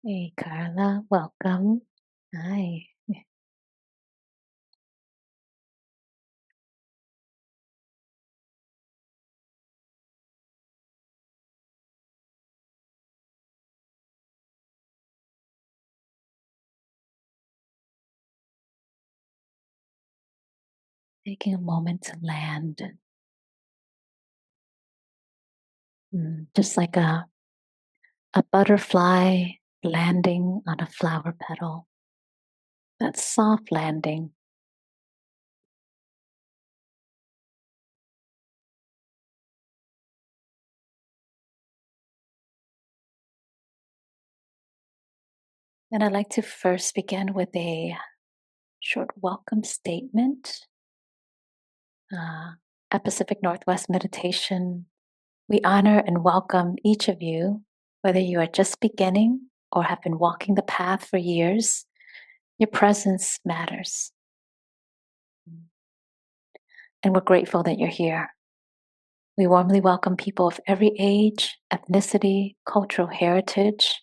Hey, Carla, welcome. Hi. Taking a moment to land, just like a butterfly landing on a flower petal. That soft landing. And I'd like to first begin with a short welcome statement. At Pacific Northwest Meditation, we honor and welcome each of you, whether you are just beginning or have been walking the path for years. Your presence matters. And we're grateful that you're here. We warmly welcome people of every age, ethnicity, cultural heritage,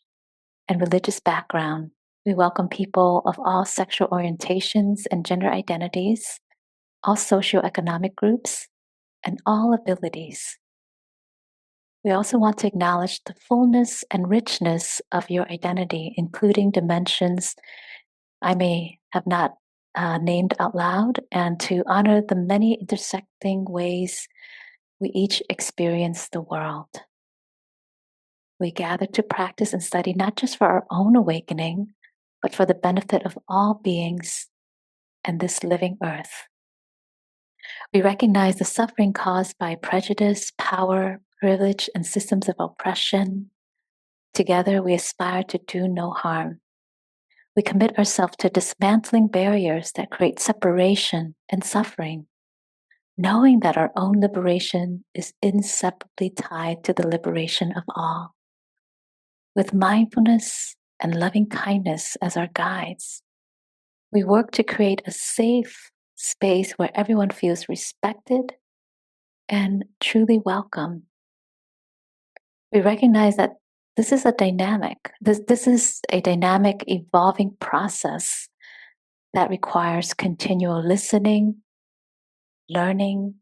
and religious background. We welcome people of all sexual orientations and gender identities, all socioeconomic groups, and all abilities. We also want to acknowledge the fullness and richness of your identity, including dimensions I may have not named out loud, and to honor the many intersecting ways we each experience the world. We gather to practice and study not just for our own awakening, but for the benefit of all beings and this living earth. We recognize the suffering caused by prejudice, power, privilege, and systems of oppression. Together, we aspire to do no harm. We commit ourselves to dismantling barriers that create separation and suffering, knowing that our own liberation is inseparably tied to the liberation of all. With mindfulness and loving kindness as our guides, we work to create a safe space where everyone feels respected and truly welcome. We recognize that this is a dynamic, evolving process that requires continual listening, learning,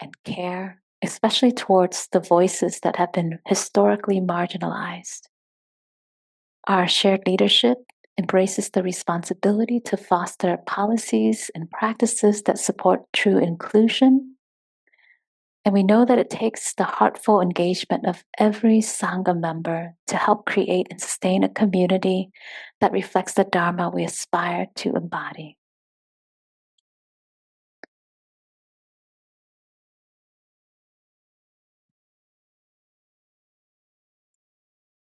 and care, especially towards the voices that have been historically marginalized. Our shared leadership embraces the responsibility to foster policies and practices that support true inclusion. And we know that it takes the heartful engagement of every Sangha member to help create and sustain a community that reflects the Dharma we aspire to embody.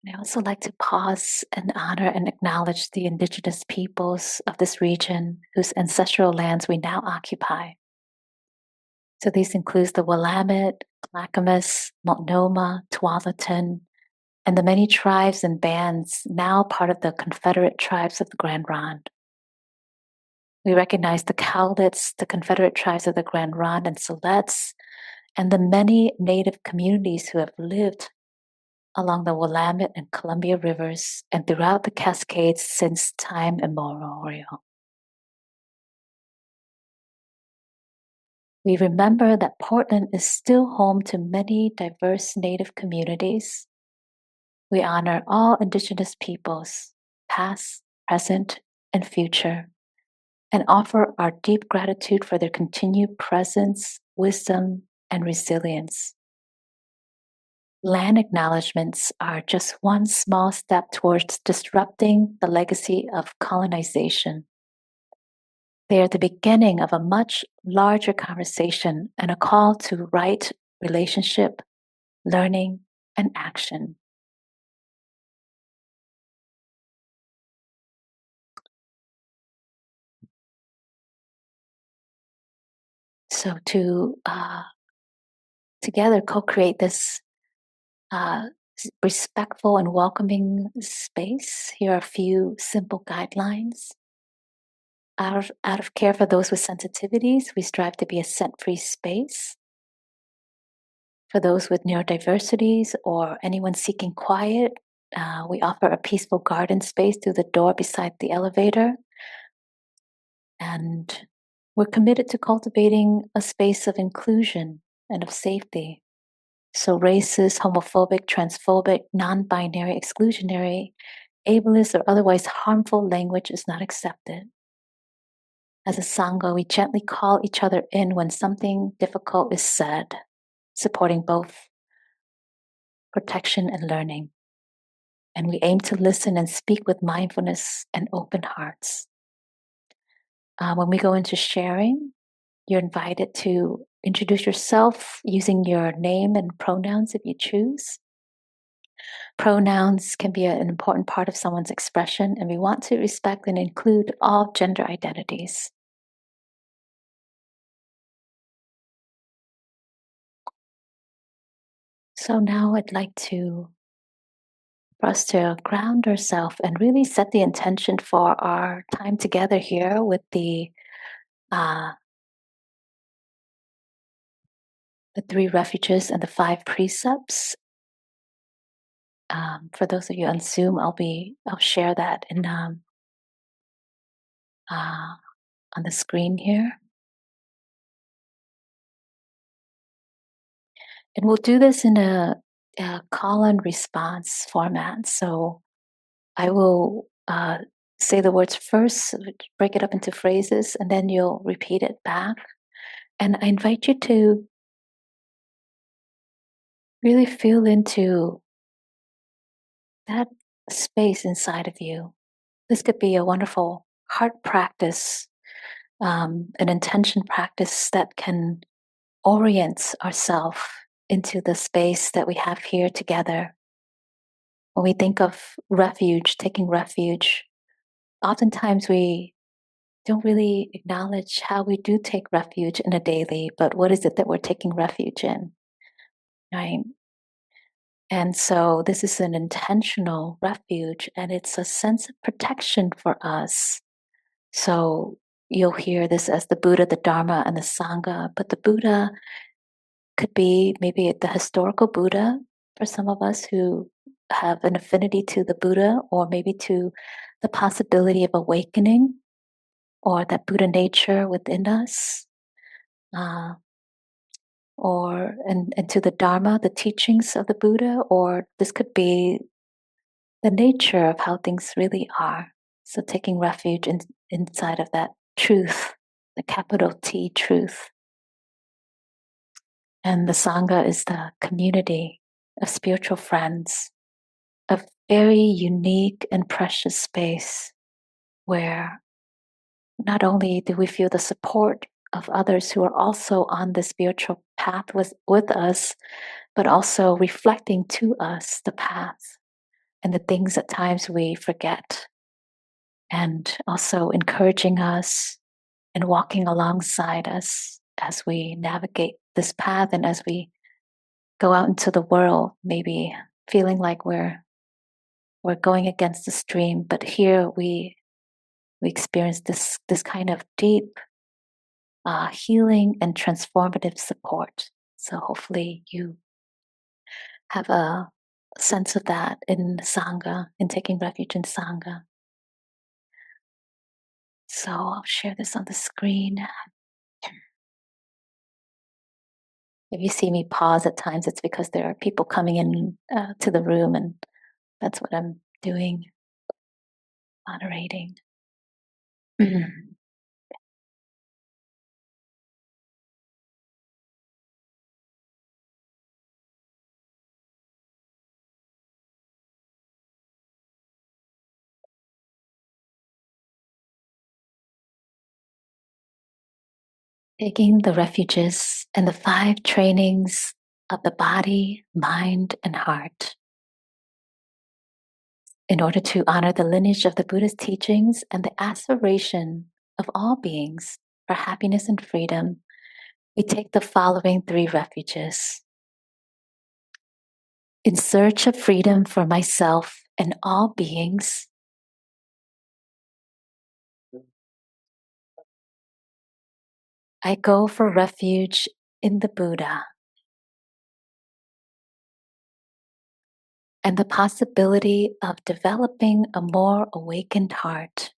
I also like to pause and honor and acknowledge the indigenous peoples of this region whose ancestral lands we now occupy. So these include the Willamette, Clackamas, Multnomah, Tualatin, and the many tribes and bands now part of the Confederate Tribes of the Grand Ronde. We recognize the Cowlitz, the Confederate Tribes of the Grand Ronde and Siletz, and the many Native communities who have lived along the Willamette and Columbia rivers and throughout the Cascades since time immemorial. We remember that Portland is still home to many diverse Native communities. We honor all Indigenous peoples, past, present, and future, and offer our deep gratitude for their continued presence, wisdom, and resilience. Land acknowledgements are just one small step towards disrupting the legacy of colonization. They are the beginning of a much larger conversation and a call to right relationship, learning, and action. So to together co-create this respectful and welcoming space, here are a few simple guidelines. Out of care for those with sensitivities, we strive to be a scent-free space. For those with neurodiversities or anyone seeking quiet, We offer a peaceful garden space through the door beside the elevator. And we're committed to cultivating a space of inclusion and of safety. So, racist, homophobic, transphobic, non binary, exclusionary, ableist, or otherwise harmful language is not accepted. As a Sangha, we gently call each other in when something difficult is said, supporting both protection and learning. And we aim to listen and speak with mindfulness and open hearts. When we go into sharing, you're invited to introduce yourself using your name and pronouns if you choose. Pronouns can be an important part of someone's expression, and we want to respect and include all gender identities. So now I'd like for us to ground ourselves and really set the intention for our time together here with uh, the 3 refuges and the 5 precepts. For those of you on Zoom, I'll share that uh, on the screen here. And we'll do this in a call and response format. So I will say the words first, break it up into phrases, and then you'll repeat it back. And I invite you to really feel into that space inside of you. This could be a wonderful heart practice, an intention practice that can orient ourselves into the space that we have here together. When we think of refuge, taking refuge, oftentimes we don't really acknowledge how we do take refuge in a daily, but what is it that we're taking refuge in, right? And so this is an intentional refuge, and it's a sense of protection for us. So you'll hear this as the Buddha, the Dharma, and the Sangha, but the Buddha could be maybe the historical Buddha for some of us who have an affinity to the Buddha, or maybe to the possibility of awakening or that Buddha nature within us, uh, and to the Dharma, the teachings of the Buddha, or this could be the nature of how things really are. So taking refuge inside of that truth, the capital T truth. And the Sangha is the community of spiritual friends, a very unique and precious space where not only do we feel the support of others who are also on the spiritual path with us, but also reflecting to us the path and the things at times we forget, and also encouraging us and walking alongside us as we navigate this path and as we go out into the world, maybe feeling like we're going against the stream, but here we experience this kind of deep healing and transformative support. So hopefully you have a sense of that in Sangha, in taking refuge in Sangha. So I'll share this on the screen. If you see me pause at times, it's because there are people coming in to the room, and that's what I'm doing, moderating. Taking the refuges and the 5 trainings of the body, mind, and heart in order to honor the lineage of the Buddha's teachings and the aspiration of all beings for happiness and freedom. We take the following 3 refuges. In search of freedom for myself and all beings, I go for refuge in the Buddha. and the possibility of developing a more awakened heart.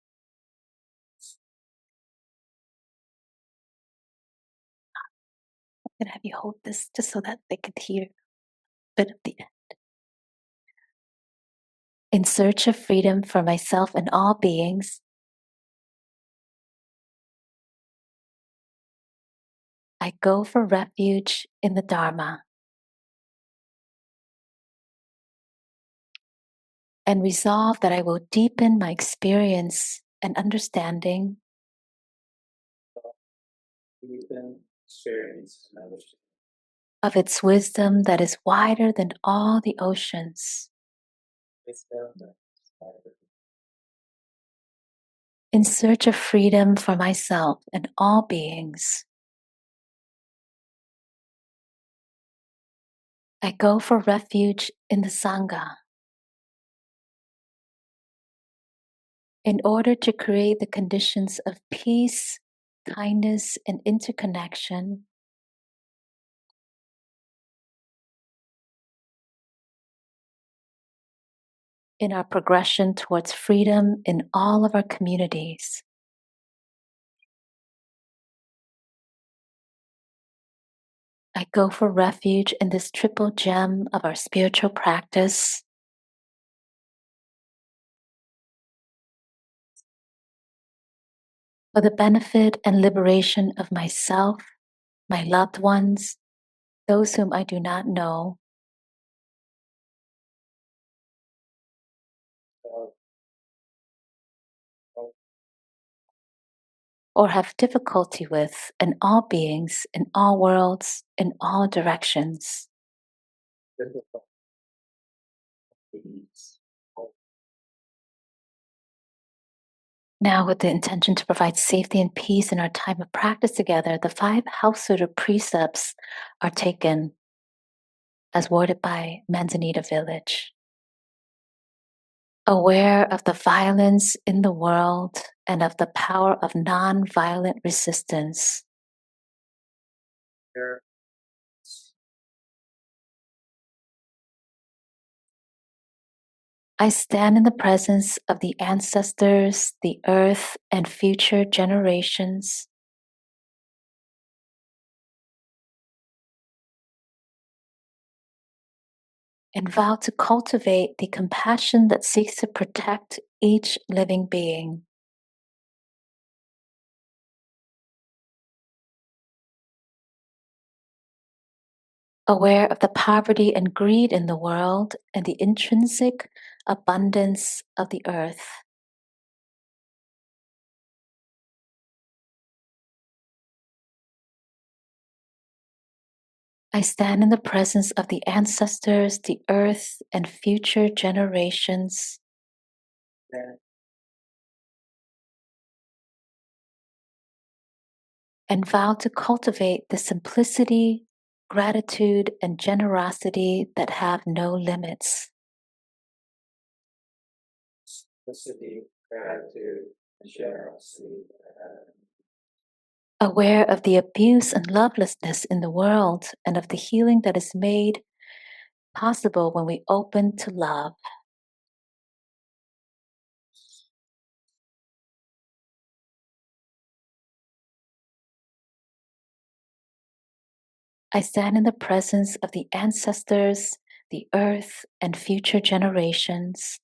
I'm going to have you hold this just so that they can hear a bit of the end. In search of freedom for myself and all beings, I go for refuge in the Dharma and resolve that I will deepen my experience and understanding of its wisdom that is wider than all the oceans. In search of freedom for myself and all beings, I go for refuge in the Sangha in order to create the conditions of peace, kindness, and interconnection in our progression towards freedom in all of our communities. I go for refuge in this triple gem of our spiritual practice for the benefit and liberation of myself, my loved ones, those whom I do not know, or have difficulty with, and all beings in all worlds, in all directions. Now, with the intention to provide safety and peace in our time of practice together, the 5 householder precepts are taken as worded by Manzanita Village. Aware of the violence in the world and of the power of non-violent resistance. I stand in the presence of the ancestors, the earth, and future generations. And vow to cultivate the compassion that seeks to protect each living being. Aware of the poverty and greed in the world and the intrinsic abundance of the earth. I stand in the presence of the ancestors, the earth, and future generations. And vow to cultivate the simplicity, gratitude, and generosity that have no limits. Simplicity, gratitude, and generosity. Aware of the abuse and lovelessness in the world and of the healing that is made possible when we open to love. I stand in the presence of the ancestors, the earth, and future generations.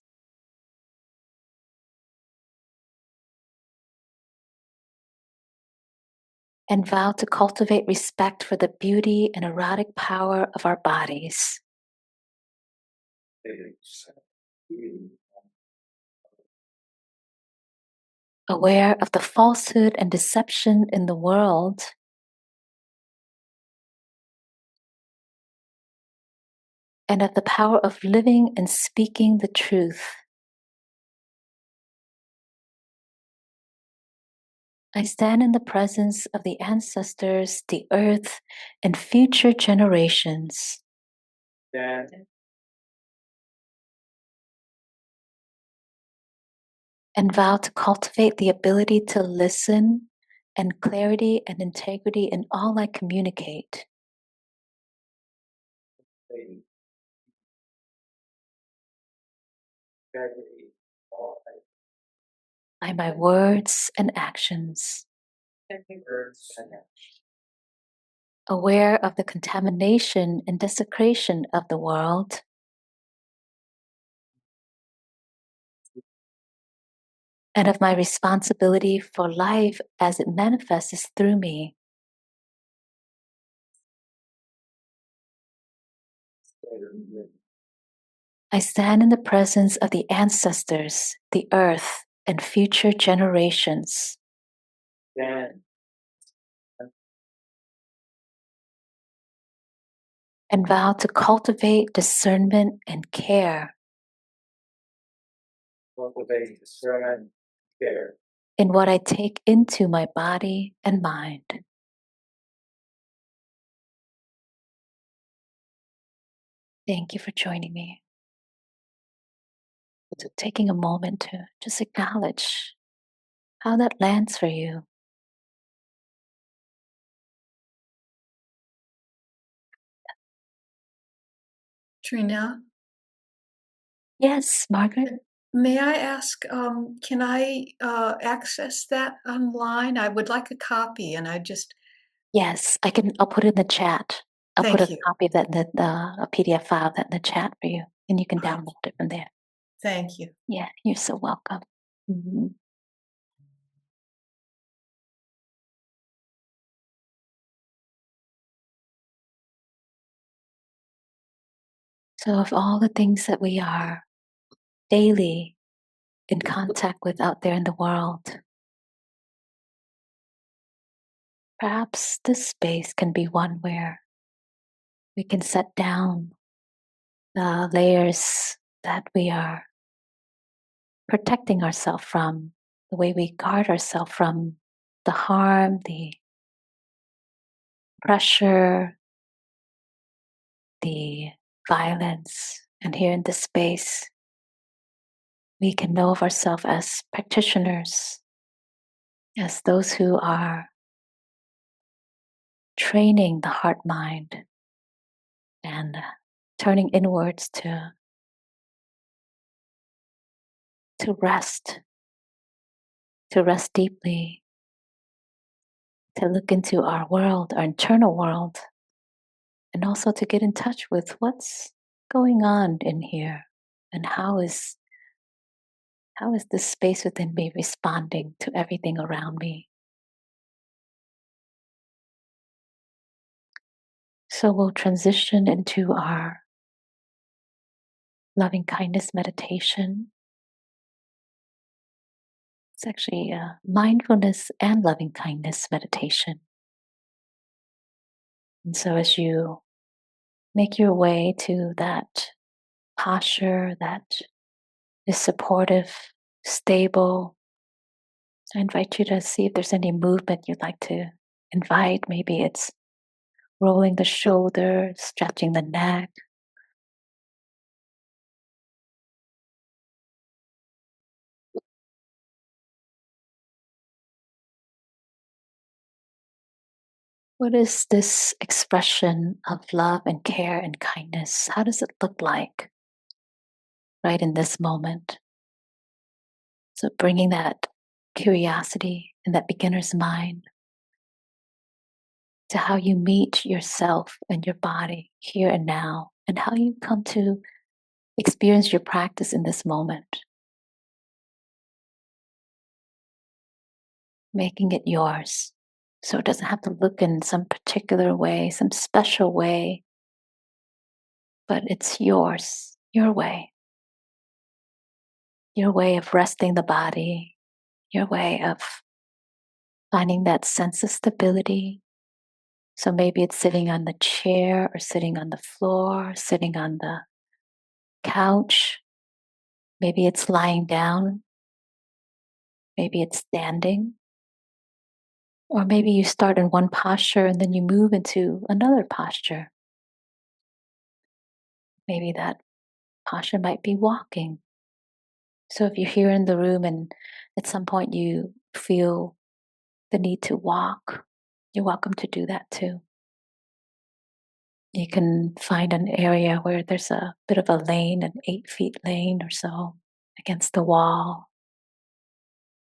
And vow to cultivate respect for the beauty and erotic power of our bodies. Aware of the falsehood and deception in the world. And of the power of living and speaking the truth. I stand in the presence of the ancestors, the earth, and future generations. And vow to cultivate the ability to listen and clarity and integrity in all I communicate. by my words and actions, aware of the contamination and desecration of the world, and of my responsibility for life as it manifests through me. I stand in the presence of the ancestors, the earth, and future generations. And vow to cultivate discernment and care in what I take into my body and mind. Thank you for joining me. So taking a moment to just acknowledge how that lands for you. Trina, Yes, Margaret? may I ask, can I access that online? I would like a copy, and I just Yes, I'll put it in the chat. I'll put a thank you. copy of that in a PDF file of that in the chat for you, and you can download it from there. Thank you. Yeah, you're so welcome. Mhm. So, of all the things that we are daily in contact with out there in the world, perhaps this space can be one where we can set down the layers that we are protecting ourselves from, the way we guard ourselves from the harm, the pressure, the violence. And here in this space, we can know of ourselves as practitioners, as those who are training the heart mind and turning inwards to rest, to rest deeply, to look into our world, our internal world, and also to get in touch with what's going on in here and how is this space within me responding to everything around me. So we'll transition into our loving kindness meditation. It's actually a mindfulness and loving kindness meditation. And so as you make your way to that posture that is supportive, stable, I invite you to see if there's any movement you'd like to invite. Maybe it's rolling the shoulders, stretching the neck. What is this expression of love and care and kindness? How does it look like right in this moment? So bringing that curiosity in that beginner's mind to how you meet yourself and your body here and now, and how you come to experience your practice in this moment, making it yours. So it doesn't have to look in some particular way, some special way, but it's yours, your way of resting the body, your way of finding that sense of stability. So maybe it's sitting on the chair or sitting on the floor, sitting on the couch. Maybe it's lying down. Maybe it's standing. Or maybe you start in one posture and then you move into another posture. Maybe that posture might be walking. So if you're here in the room and at some point you feel the need to walk, you're welcome to do that too. You can find an area where there's a bit of a lane, an 8 feet lane or so. against the wall,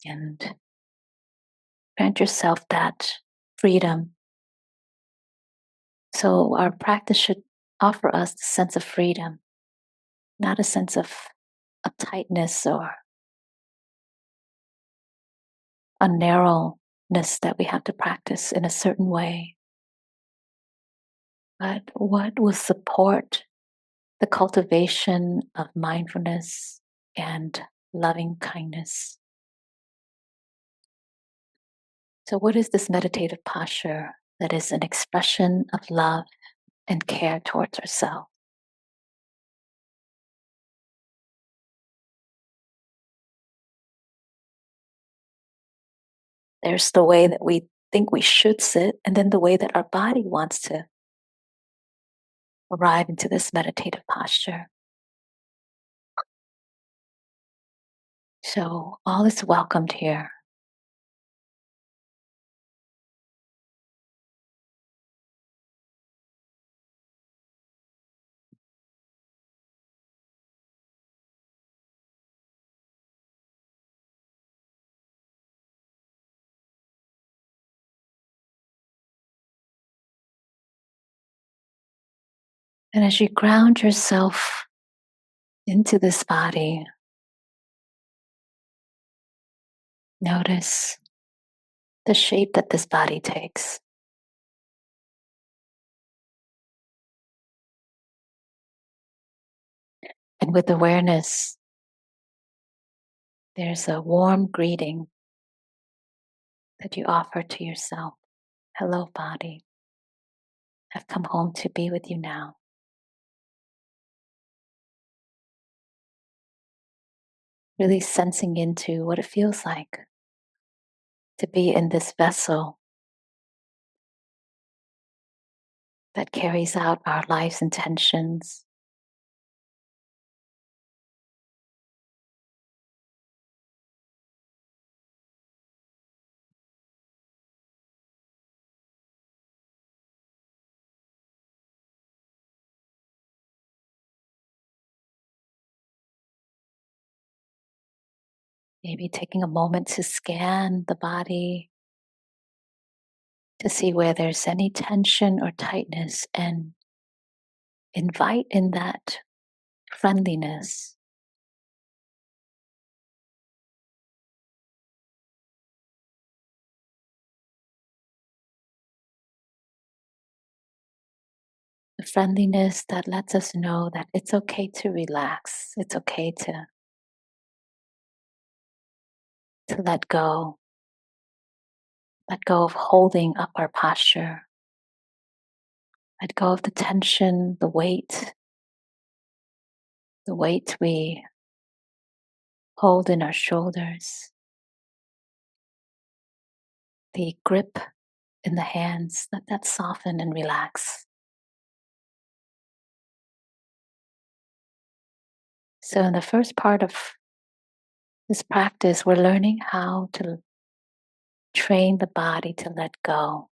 and grant yourself that freedom. So, our practice should offer us the sense of freedom, not a sense of tightness or a narrowness that we have to practice in a certain way, but what will support the cultivation of mindfulness and loving kindness. So, what is this meditative posture that is an expression of love and care towards ourselves? There's the way that we think we should sit, and then the way that our body wants to arrive into this meditative posture. So, all is welcomed here. And as you ground yourself into this body, notice the shape that this body takes. And with awareness, there's a warm greeting that you offer to yourself. Hello, body. I've come home to be with you now. Really sensing into what it feels like to be in this vessel that carries out our life's intentions. Maybe taking a moment to scan the body to see where there's any tension or tightness and invite in that friendliness. The friendliness that lets us know that it's okay to relax. It's okay to let go of holding up our posture, let go of the tension, the weight we hold in our shoulders, the grip in the hands, let that soften and relax. So, in the first part of this practice, we're learning how to train the body to let go.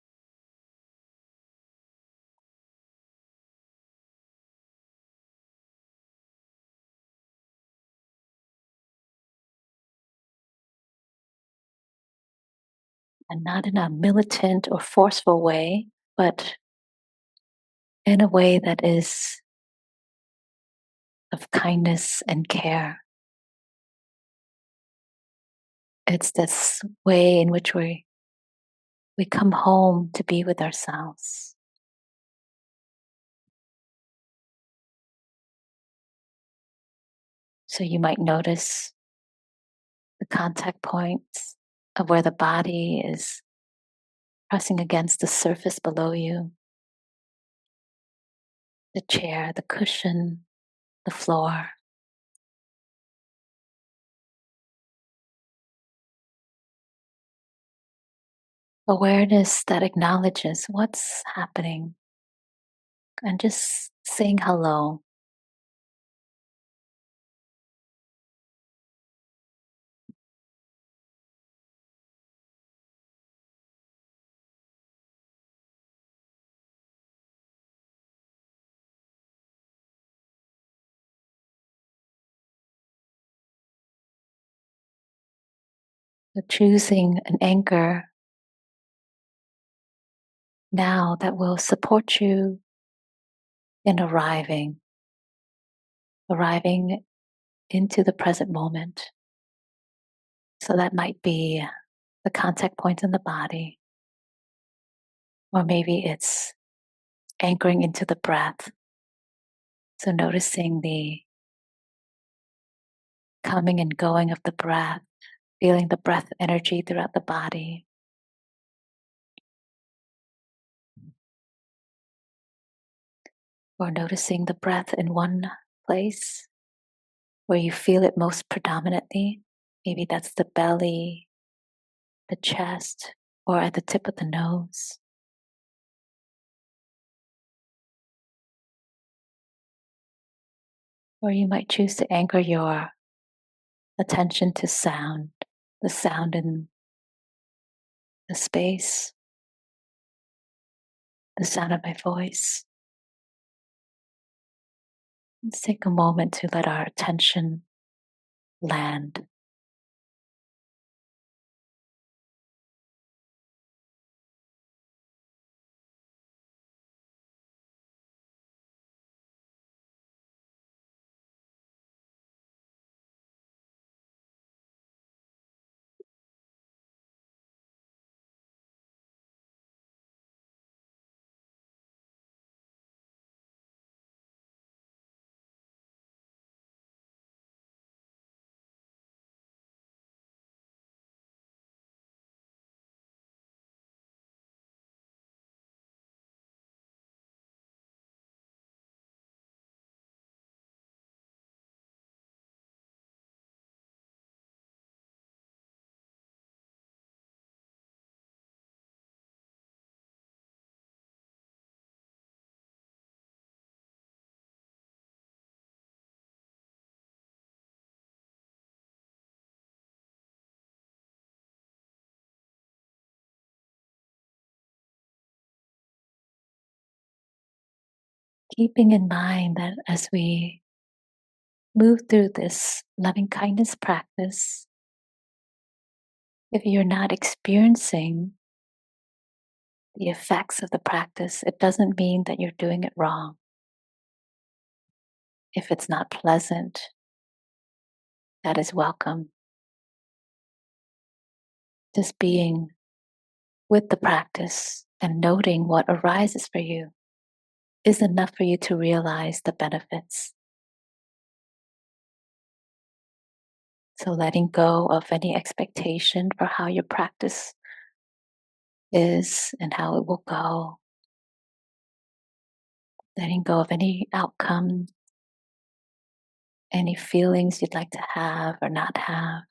And not in a militant or forceful way, but in a way that is of kindness and care. It's this way in which we come home to be with ourselves. So you might notice the contact points of where the body is pressing against the surface below you, the chair, the cushion, the floor. Awareness that acknowledges what's happening and just saying hello. So choosing an anchor now that will support you in arriving into the present moment. So that might be the contact points in the body, or maybe it's anchoring into the breath. So noticing the coming and going of the breath, feeling the breath energy throughout the body. Or noticing the breath in one place where you feel it most predominantly. Maybe that's the belly, the chest, or at the tip of the nose. Or you might choose to anchor your attention to sound, the sound in the space, the sound of my voice. Let's take a moment to let our attention land. Keeping in mind that as we move through this loving kindness practice, if you're not experiencing the effects of the practice, it doesn't mean that you're doing it wrong. If it's not pleasant, that is welcome. Just being with the practice and noting what arises for you is enough for you to realize the benefits. So letting go of any expectation for how your practice is and how it will go. Letting go of any outcome, any feelings you'd like to have or not have.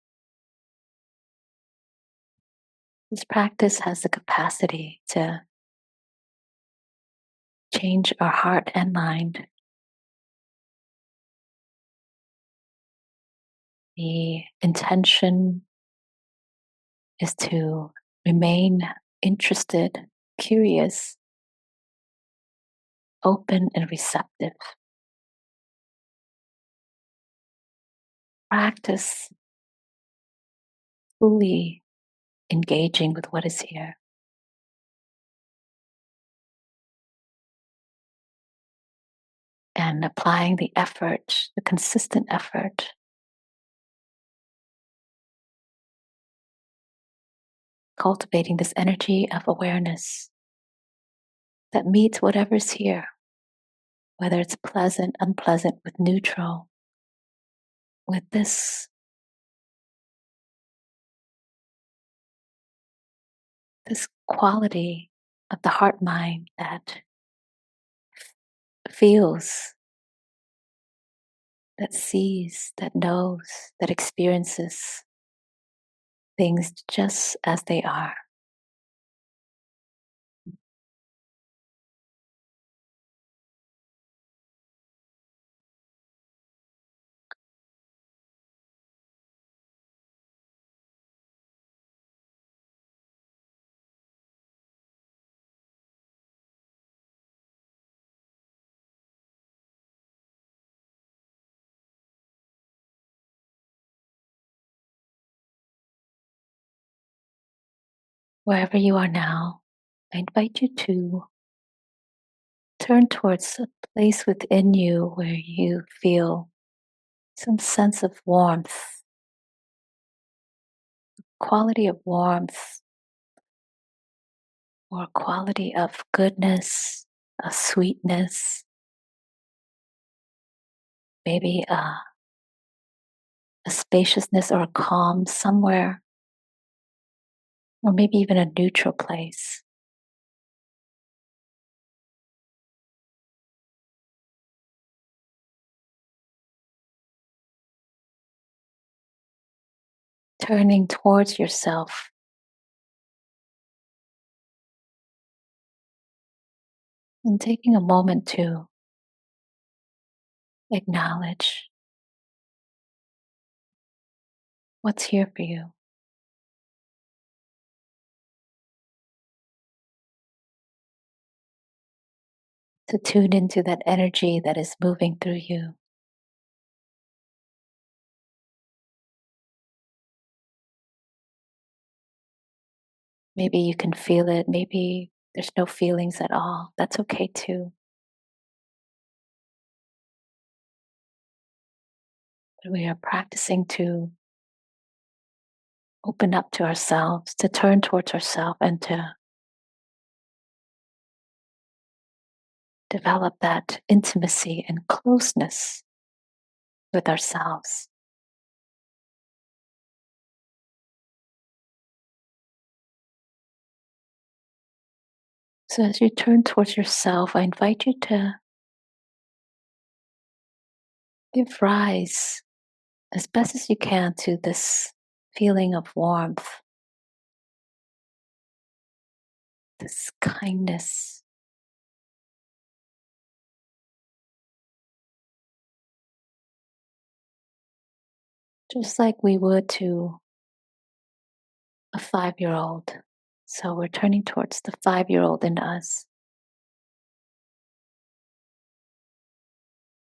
This practice has the capacity to change our heart and mind. The intention is to remain interested, curious, open, and receptive. Practice fully engaging with what is here. And applying the effort, the consistent effort, cultivating this energy of awareness that meets whatever's here, whether it's pleasant, unpleasant, with neutral, with this quality of the heart mind that feels, that sees, that knows, that experiences things just as they are. Wherever you are now, I invite you to turn towards a place within you where you feel some sense of warmth, quality of warmth, or quality of goodness, a sweetness, maybe a spaciousness or a calm somewhere, or maybe even a neutral place. Turning towards yourself and taking a moment to acknowledge what's here for you, to tune into that energy that is moving through you. Maybe you can feel it, maybe there's no feelings at all. That's okay too. But we are practicing to open up to ourselves, to turn towards ourselves, and to develop that intimacy and closeness with ourselves. So as you turn towards yourself, I invite you to give rise as best as you can to this feeling of warmth, this kindness, just like we would to a 5-year old. So we're turning towards the 5-year old in us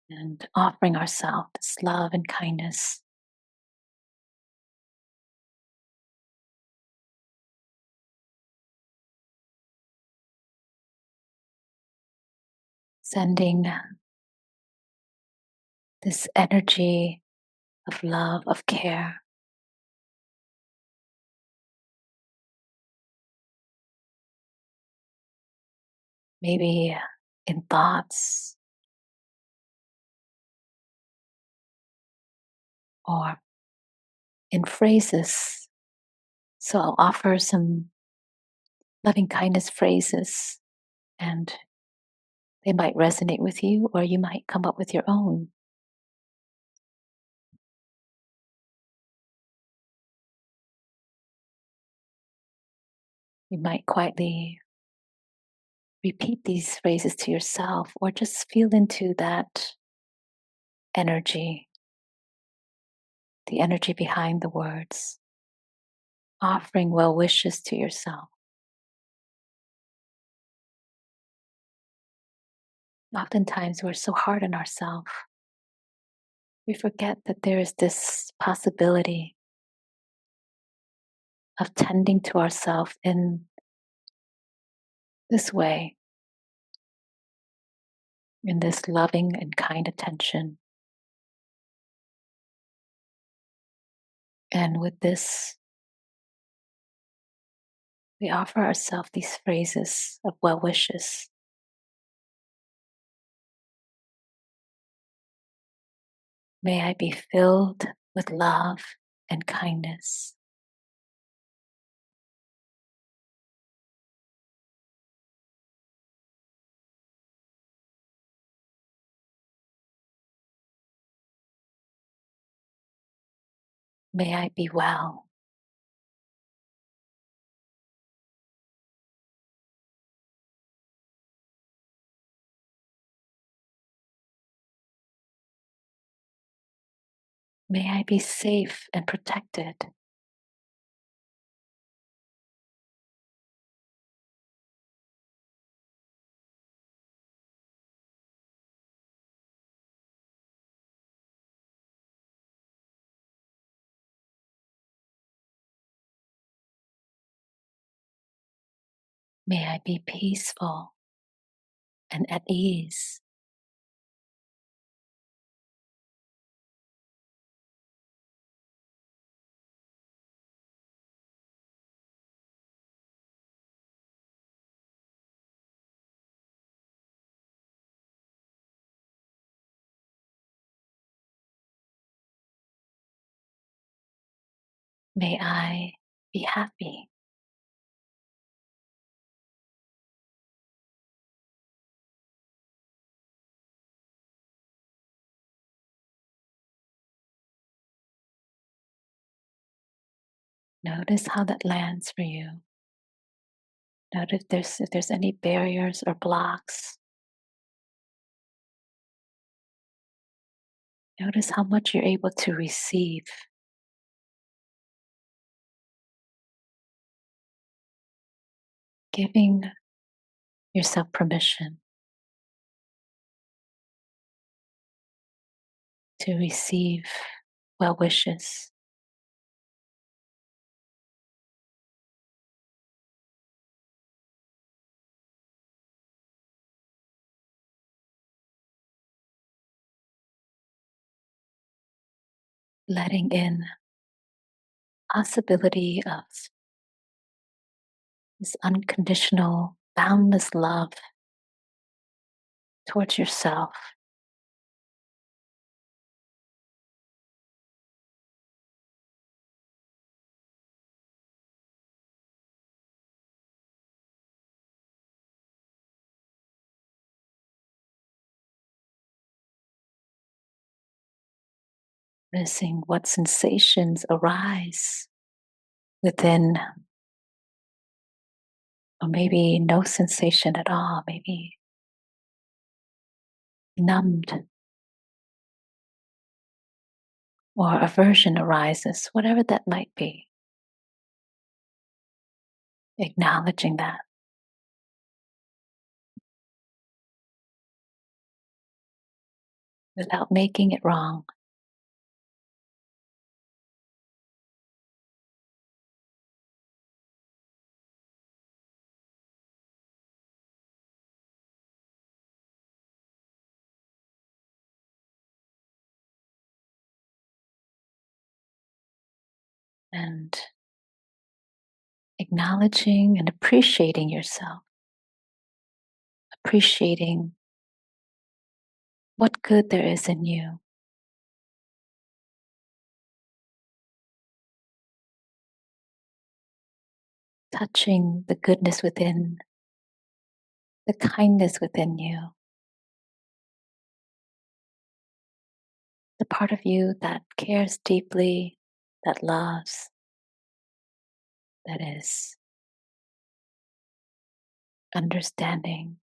and offering ourselves this love and kindness. Sending this energy of love, of care, maybe in thoughts or in phrases. So I'll offer some loving kindness phrases, and they might resonate with you, or you might come up with your own. You might quietly repeat these phrases to yourself, or just feel into that energy, the energy behind the words, offering well wishes to yourself. Oftentimes, we're so hard on ourselves. We forget that there is this possibility of tending to ourselves in this way, in this loving and kind attention. And with this, we offer ourselves these phrases of well wishes. May I be filled with love and kindness. May I be well. May I be safe and protected. May I be peaceful and at ease. May I be happy. Notice how that lands for you. Notice if there's any barriers or blocks. Notice how much you're able to receive, giving yourself permission to receive well wishes, letting in possibility of this unconditional, boundless love towards yourself, noticing what sensations arise within, or maybe no sensation at all, maybe numbed, or aversion arises, whatever that might be. Acknowledging that without making it wrong, and acknowledging and appreciating yourself, appreciating what good there is in you, touching the goodness within, the kindness within you, the part of you that cares deeply, that loves, that is understanding.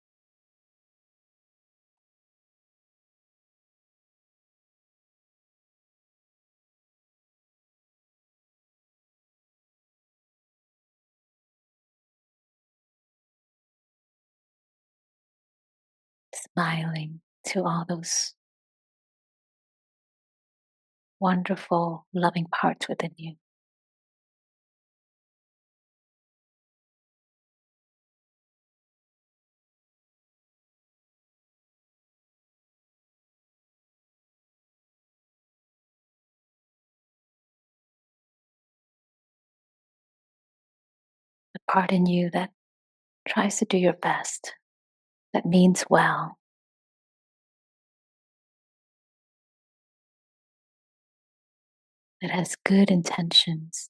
Smiling to all those wonderful, loving parts within you. The part in you that tries to do your best, that means well, that has good intentions.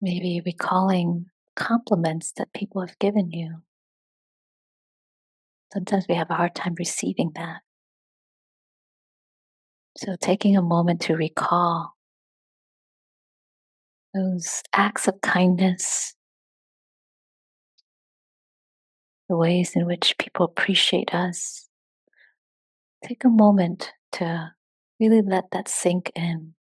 Maybe recalling compliments that people have given you. Sometimes we have a hard time receiving that. So taking a moment to recall those acts of kindness, the ways in which people appreciate us. Take a moment to really let that sink in.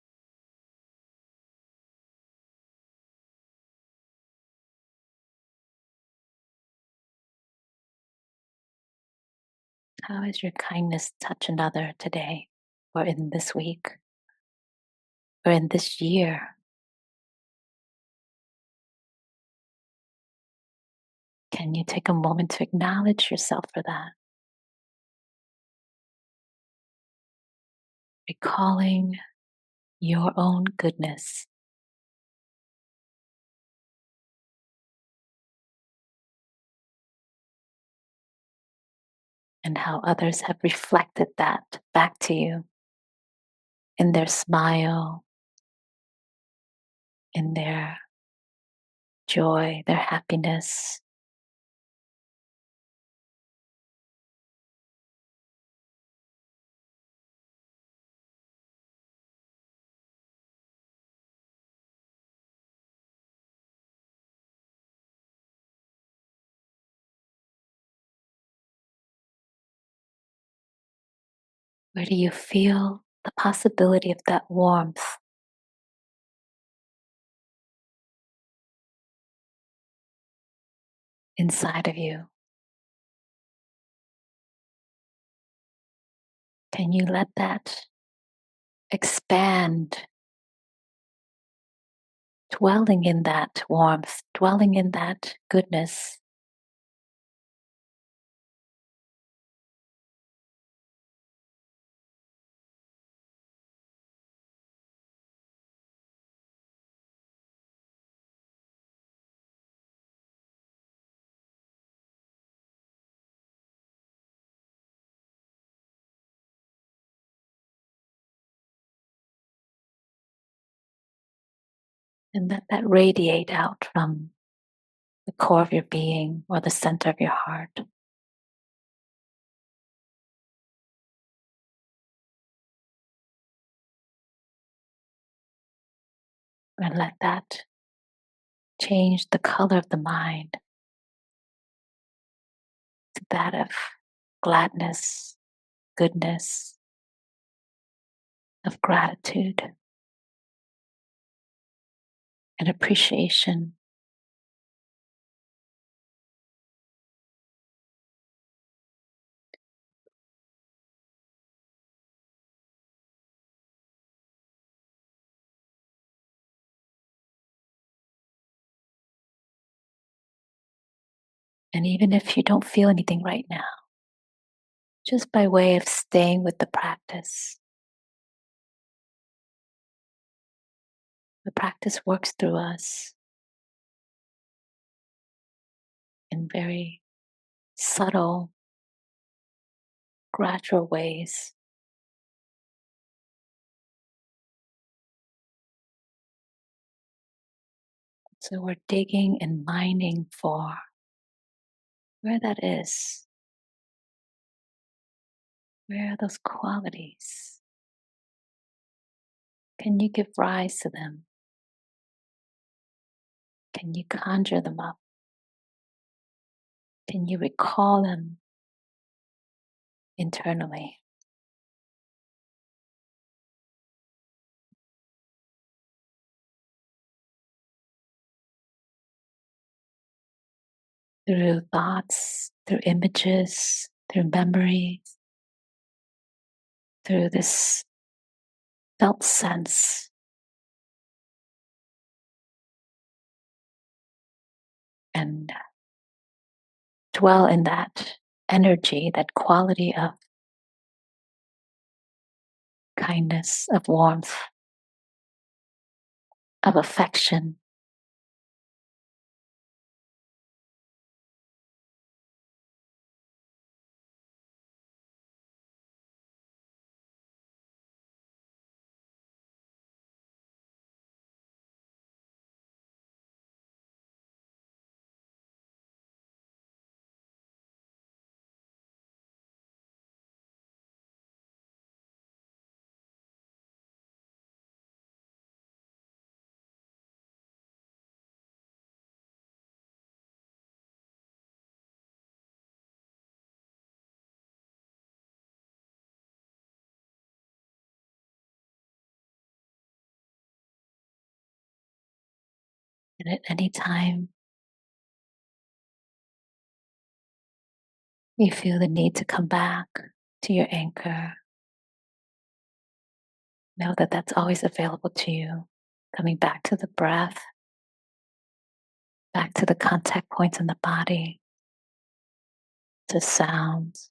How has your kindness touched another today, or in this week, or in this year? Can you take a moment to acknowledge yourself for that? Recalling your own goodness and how others have reflected that back to you in their smile, in their joy, their happiness. Where do you feel the possibility of that warmth inside of you? Can you let that expand, dwelling in that warmth, dwelling in that goodness? And let that radiate out from the core of your being or the center of your heart. And let that change the color of the mind to that of gladness, goodness, of gratitude and appreciation. And even if you don't feel anything right now, just by way of staying with the practice works through us in very subtle, gradual ways. So we're digging and mining for where that is. Where are those qualities? Can you give rise to them? Can you conjure them up? Can you recall them internally? Through thoughts, through images, through memories, through this felt sense, and dwell in that energy, that quality of kindness, of warmth, of affection. And at any time you feel the need to come back to your anchor, know that that's always available to you. Coming back to the breath, back to the contact points in the body, to sounds,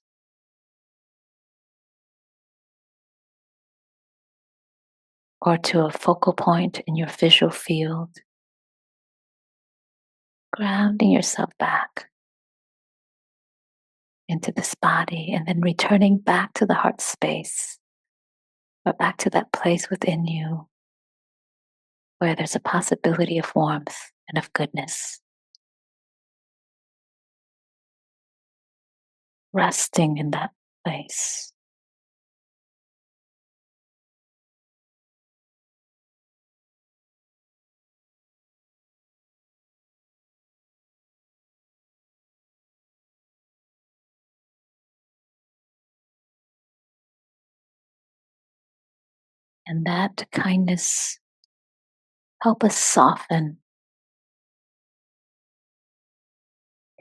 or to a focal point in your visual field, grounding yourself back into this body and then returning back to the heart space, or back to that place within you where there's a possibility of warmth and of goodness. Resting in that place. And that kindness help us soften,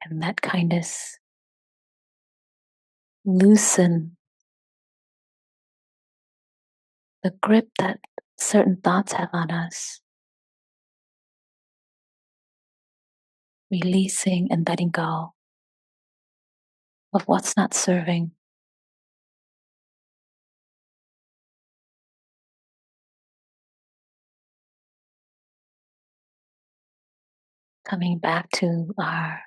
and that kindness loosen the grip that certain thoughts have on us, releasing and letting go of what's not serving, coming back to our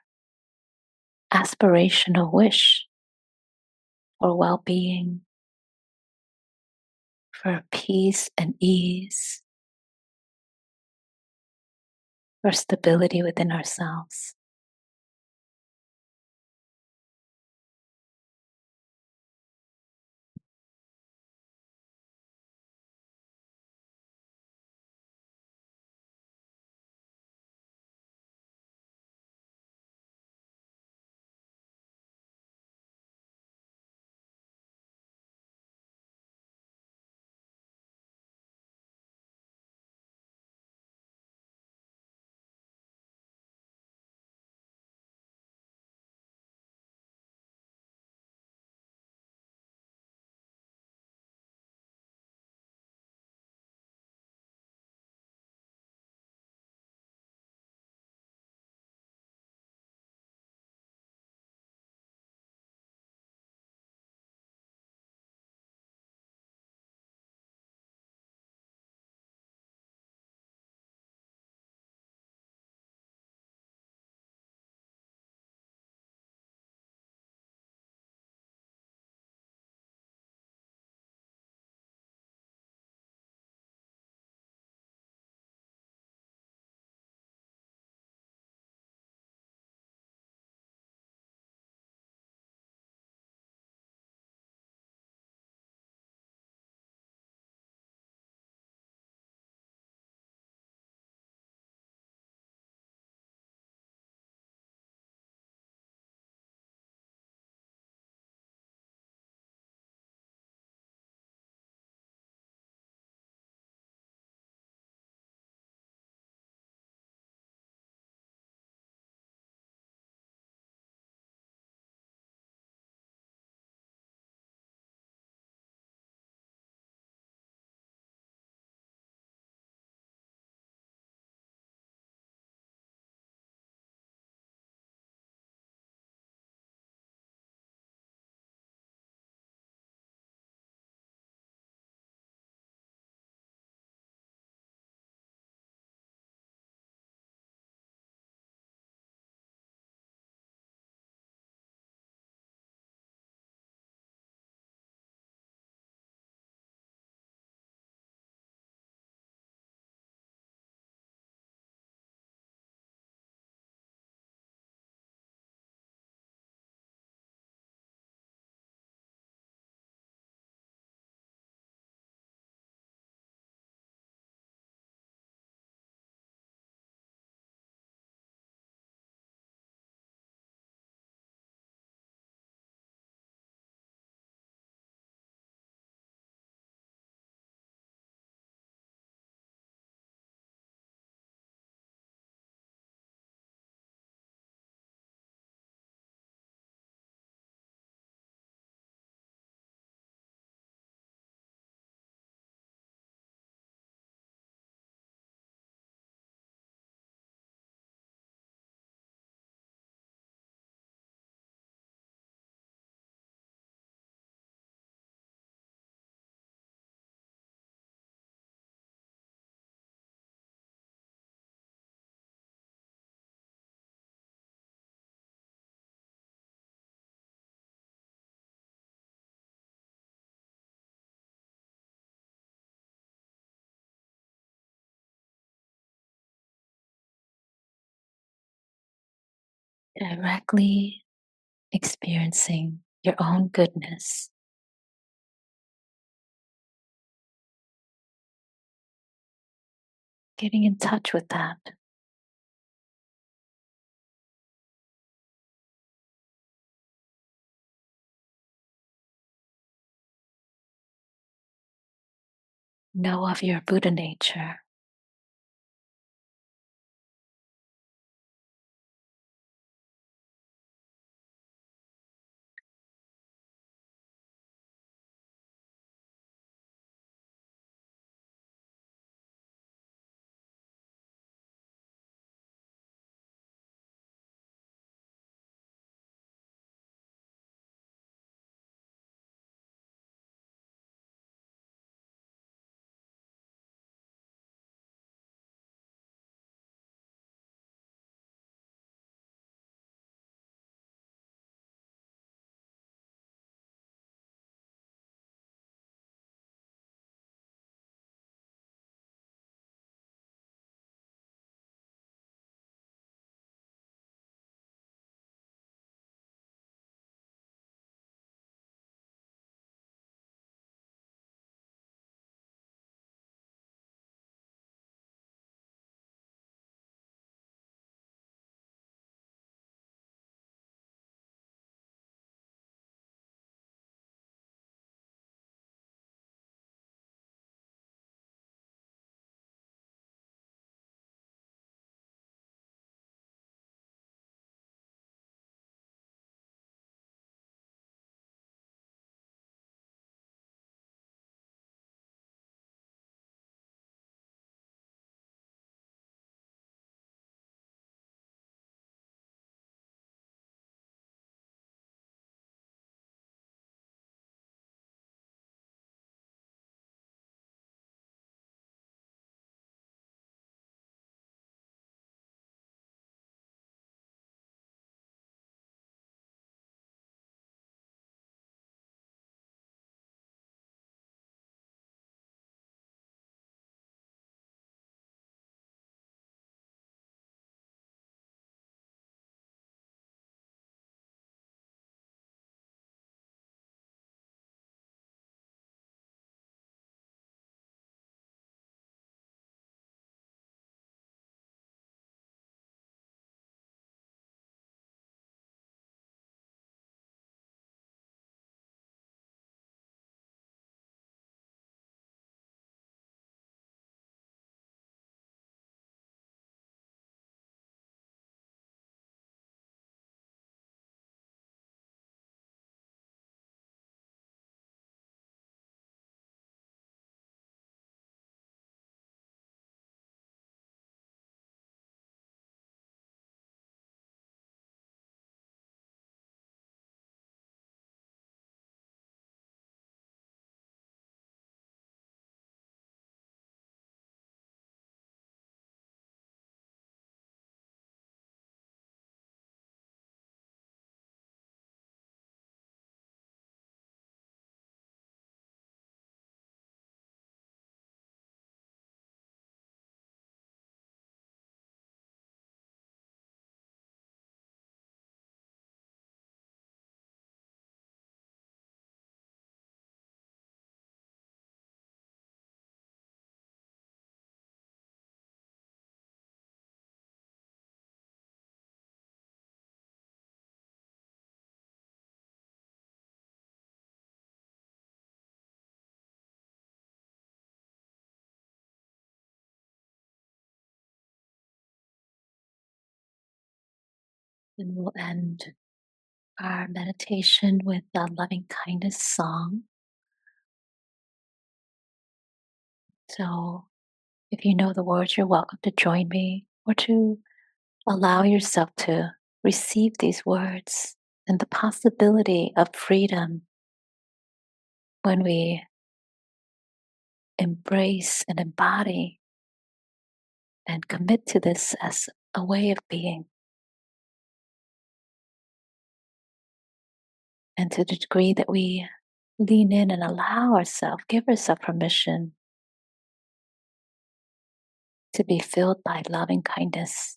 aspirational wish for well-being, for peace and ease, for stability within ourselves. directly experiencing your own goodness, getting in touch with that. Know of your Buddha nature. And we'll end our meditation with a loving kindness song. So if you know the words, you're welcome to join me or to allow yourself to receive these words and the possibility of freedom when we embrace and embody and commit to this as a way of being. And to the degree that we lean in and allow ourselves, give ourselves permission to be filled by loving kindness,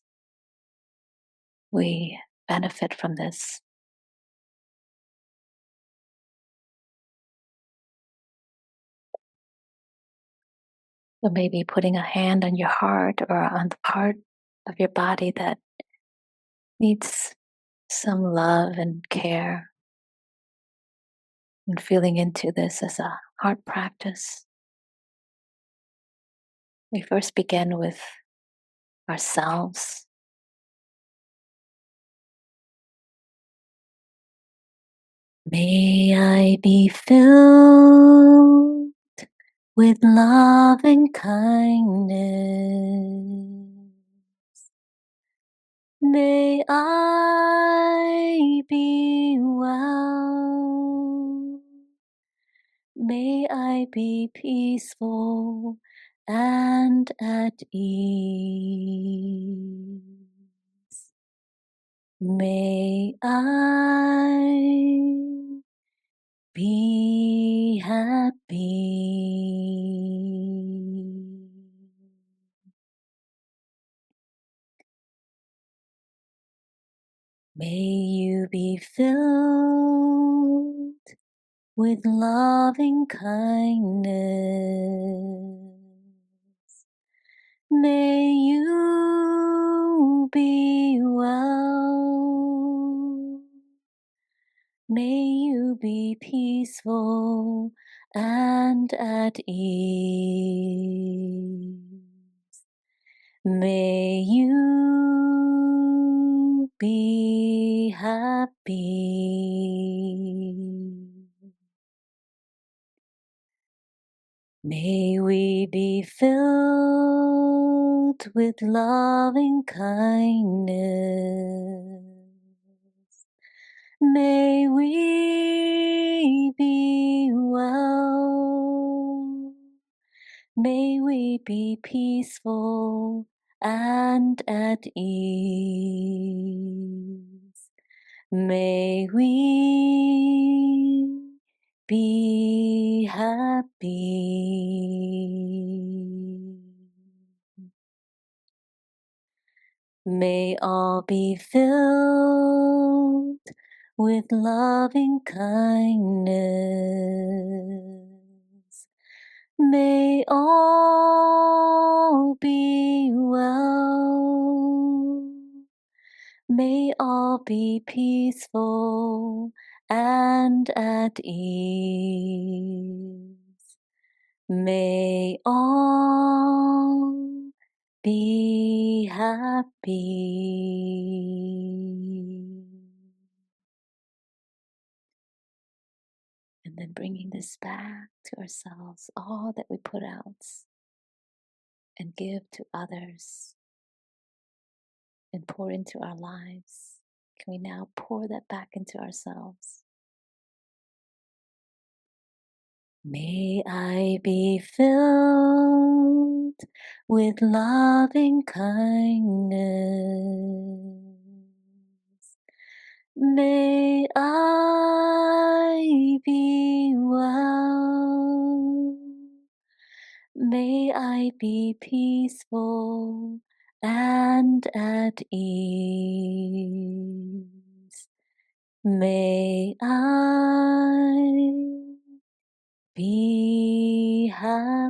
we benefit from this. So maybe putting a hand on your heart or on the part of your body that needs some love and care, and feeling into this as a heart practice. We first begin with ourselves. May I be filled with love and kindness. May I be well. May I be peaceful and at ease. May I be happy. May you be filled with loving kindness. May you be well. May you be peaceful and at ease. May you be happy. May we be filled with loving kindness. May we be well. May we be peaceful and at ease. May we be happy. May all be filled with loving kindness. May all be well. May all be peaceful and at ease. May all be happy. And then bringing this back to ourselves, all that we put out and give to others and pour into our lives. Can we now pour that back into ourselves? May I be filled with loving kindness. May I be well. May I be peaceful and at ease. May I be happy.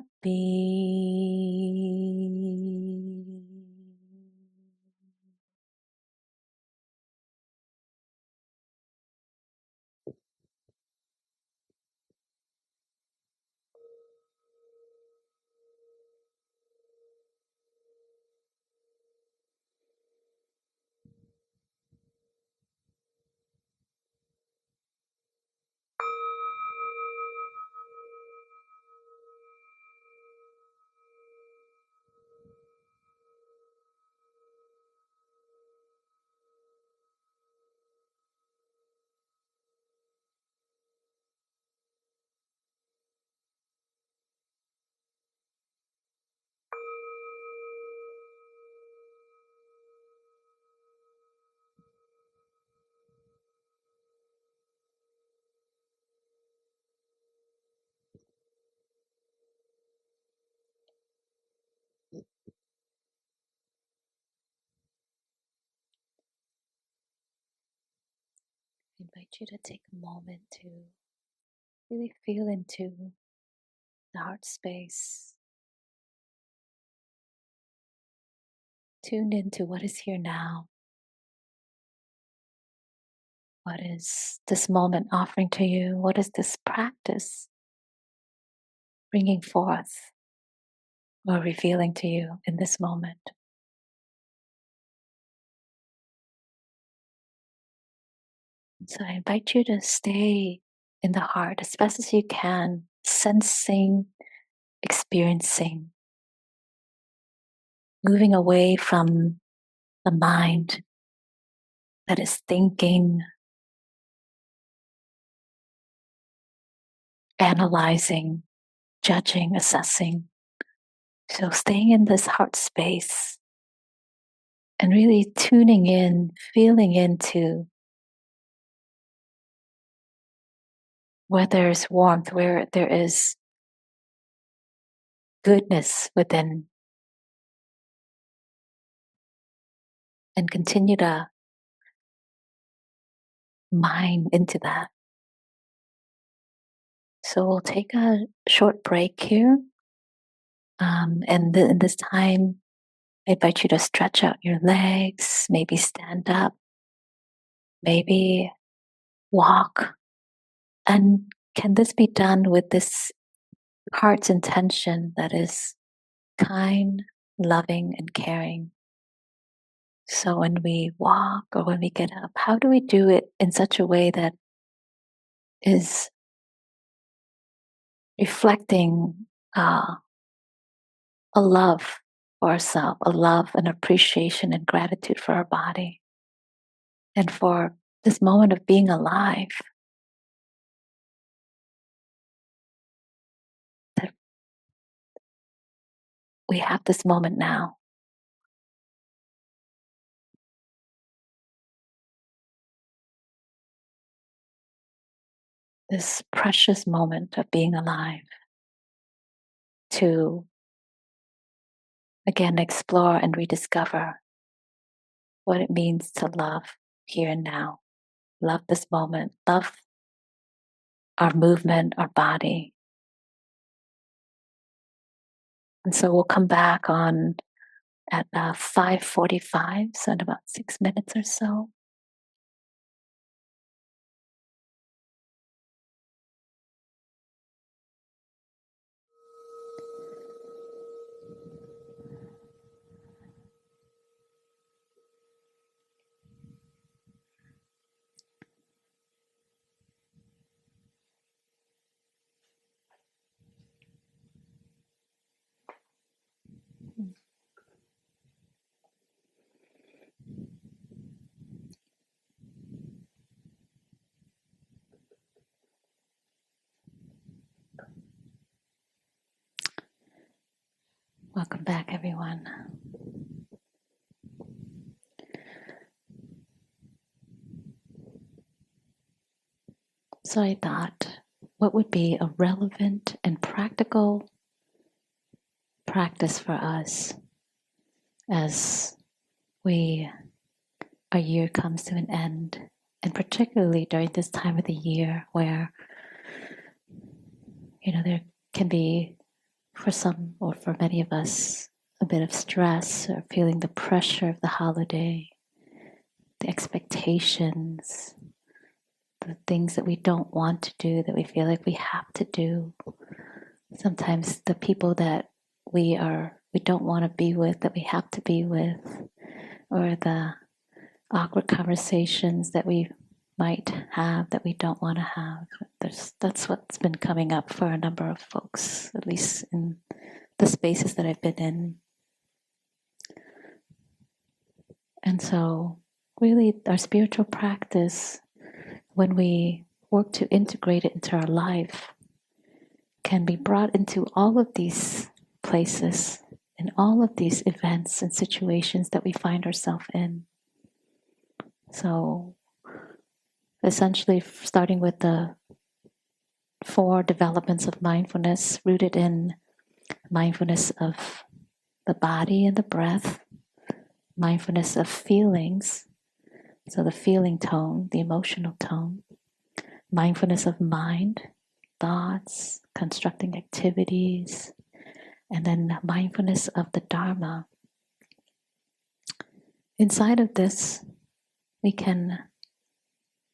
invite you to take a moment to really feel into the heart space, tuned into what is here now. What is this moment offering to you? What is this practice bringing forth or revealing to you in this moment? So I invite you to stay in the heart as best as you can, sensing, experiencing, moving away from the mind that is thinking, analyzing, judging, assessing. So staying in this heart space and really tuning in, feeling into where there is warmth, where there is goodness within, and continue to mine into that. So we'll take a short break here. In this time, I invite you to stretch out your legs, maybe stand up, maybe walk. And can this be done with this heart's intention that is kind, loving, and caring? So when we walk or when we get up, how do we do it in such a way that is reflecting a love for ourselves, a love and appreciation and gratitude for our body and for this moment of being alive, that we have this moment now, this precious moment of being alive, to again explore and rediscover what it means to love here and now, love this moment, love our movement, our body. And so we'll come back on at 5:45, so in about 6 minutes or so. Welcome back, everyone. So I thought, what would be a relevant and practical practice for us as our year comes to an end, and particularly during this time of the year where, there can be, for some or for many of us, a bit of stress or feeling the pressure of the holiday, the expectations, the things that we don't want to do, that we feel like we have to do. Sometimes the people that we don't want to be with, that we have to be with, or the awkward conversations that we might have that we don't want to have. That's what's been coming up for a number of folks, at least in the spaces that I've been in. And so really our spiritual practice, when we work to integrate it into our life, can be brought into all of these places and all of these events and situations that we find ourselves in. So essentially starting with the 4 developments of mindfulness, rooted in mindfulness of the body and the breath, mindfulness of feelings, so the feeling tone, the emotional tone, mindfulness of mind, thoughts, constructing activities, and then mindfulness of the Dharma. Inside of this, we can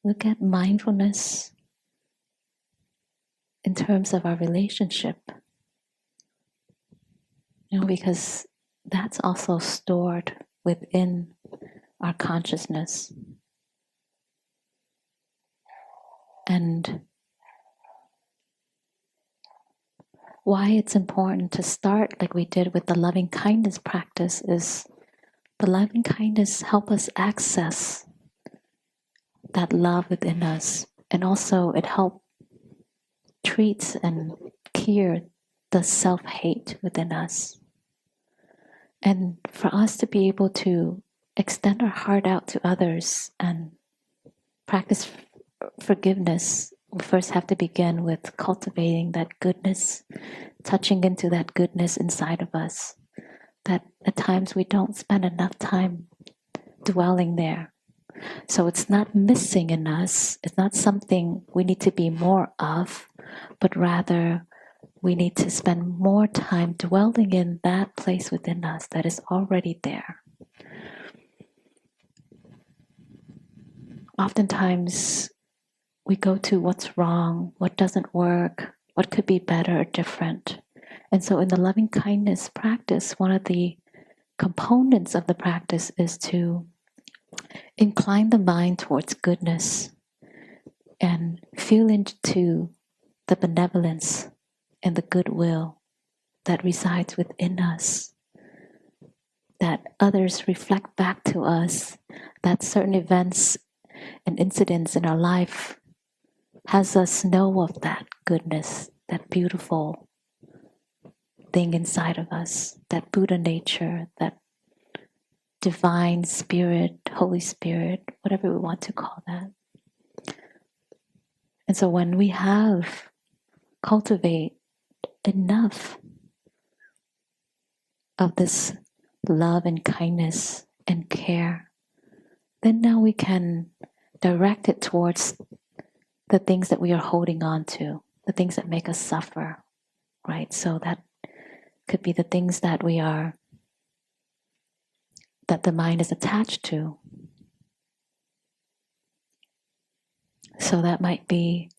look at mindfulness in terms of our relationship, because that's also stored within our consciousness. And why it's important to start like we did with the loving kindness practice is the loving kindness help us access that love within us, and also it helps treats and cure the self-hate within us. And for us to be able to extend our heart out to others and practice forgiveness, we first have to begin with cultivating that goodness, touching into that goodness inside of us, that at times we don't spend enough time dwelling there. So it's not missing in us, it's not something we need to be more of, but rather we need to spend more time dwelling in that place within us that is already there. Oftentimes, we go to what's wrong, what doesn't work, what could be better or different. And so in the loving kindness practice, one of the components of the practice is to incline the mind towards goodness and feel into the benevolence and the goodwill that resides within us, that others reflect back to us, that certain events and incidents in our life has us know of that goodness, that beautiful thing inside of us, that Buddha nature, that divine spirit, Holy Spirit, whatever we want to call that. And so when we have cultivate enough of this love and kindness and care, then now we can direct it towards the things that we are holding on to, the things that make us suffer, right? So that could be the things that that the mind is attached to. So that might be,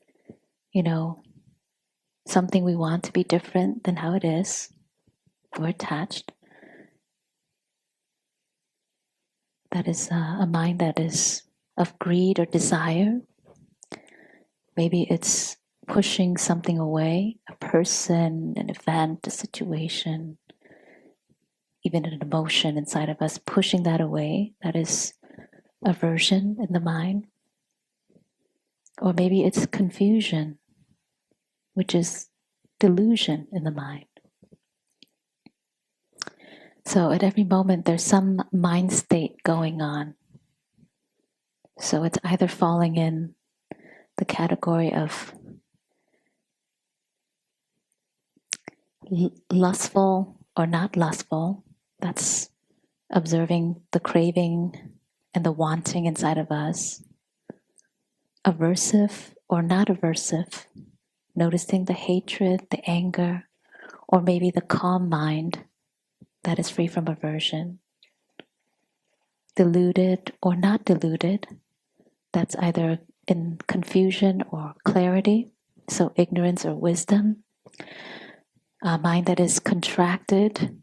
something we want to be different than how it is. We're attached. That is a mind that is of greed or desire. Maybe it's pushing something away, a person, an event, a situation, even an emotion inside of us, pushing that away. That is aversion in the mind. Or maybe it's confusion, which is delusion in the mind. So at every moment, there's some mind state going on. So it's either falling in the category of lustful or not lustful. That's observing the craving and the wanting inside of us. Aversive or not aversive, noticing the hatred, the anger, or maybe the calm mind that is free from aversion. Deluded or not deluded, that's either in confusion or clarity, so ignorance or wisdom. A mind that is contracted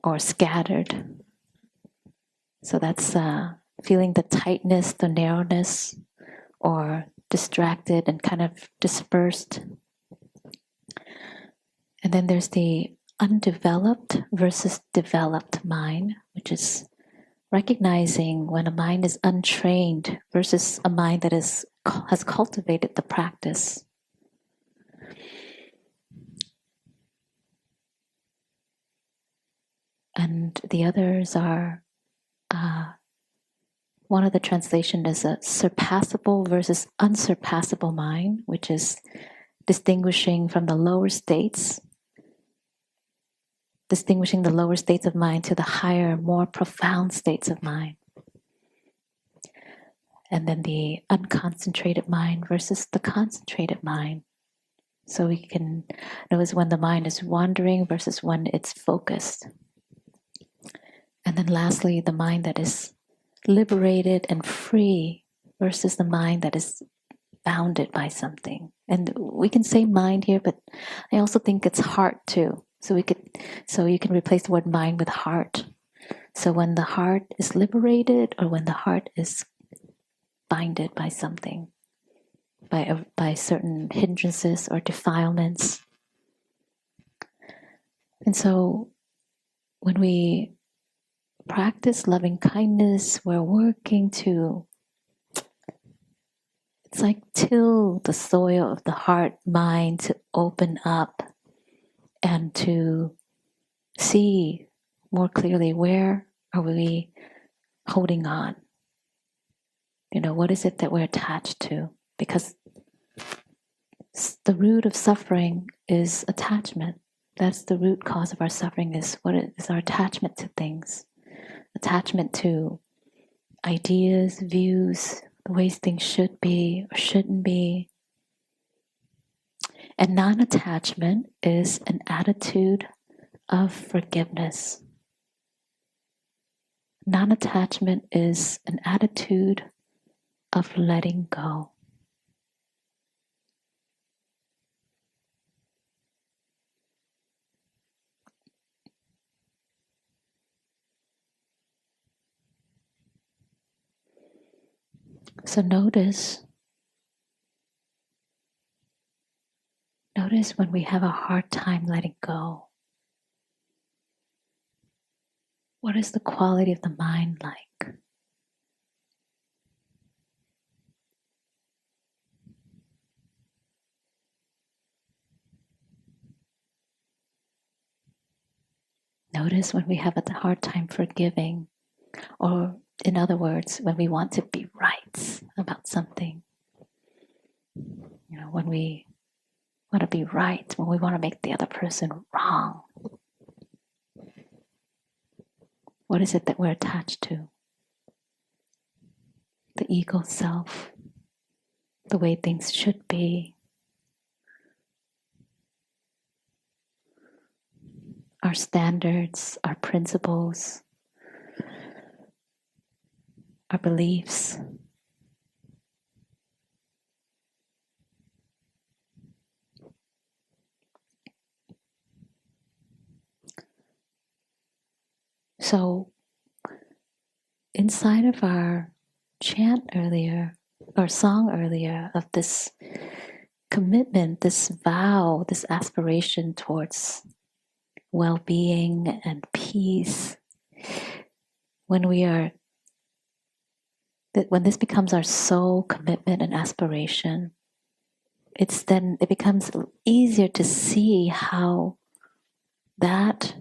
or scattered, so that's feeling the tightness, the narrowness, or distracted and kind of dispersed. And then there's the undeveloped versus developed mind, which is recognizing when a mind is untrained versus a mind that has cultivated the practice. And the others are, one of the translation is a surpassable versus unsurpassable mind, which is distinguishing from the lower states, distinguishing the lower states of mind to the higher, more profound states of mind. and then the unconcentrated mind versus the concentrated mind. So we can notice when the mind is wandering versus when it's focused. And then lastly, the mind that is liberated and free versus the mind that is bounded by something. And we can say mind here, but I also think it's heart too. So you can replace the word mind with heart. So when the heart is liberated or when the heart is binded by something, by certain hindrances or defilements. And so when we practice loving kindness, we're working to, it's like till the soil of the heart mind to open up and to see more clearly where are we holding on. What is it that we're attached to? Because the root of suffering is attachment. That's the root cause of our suffering, is what is our attachment to things. Attachment to ideas, views, the ways things should be or shouldn't be. And non-attachment is an attitude of forgiveness. Non-attachment is an attitude of letting go. So notice when we have a hard time letting go. What is the quality of the mind like? Notice when we have a hard time forgiving, or in other words, when we want to be right about something. When we want to be right, when we want to make the other person wrong. What is it that we're attached to? The ego self, the way things should be, our standards, our principles, our beliefs. So, inside of our chant earlier, or song earlier, of this commitment, this vow, this aspiration towards well-being and peace, when this becomes our sole commitment and aspiration, it becomes easier to see how that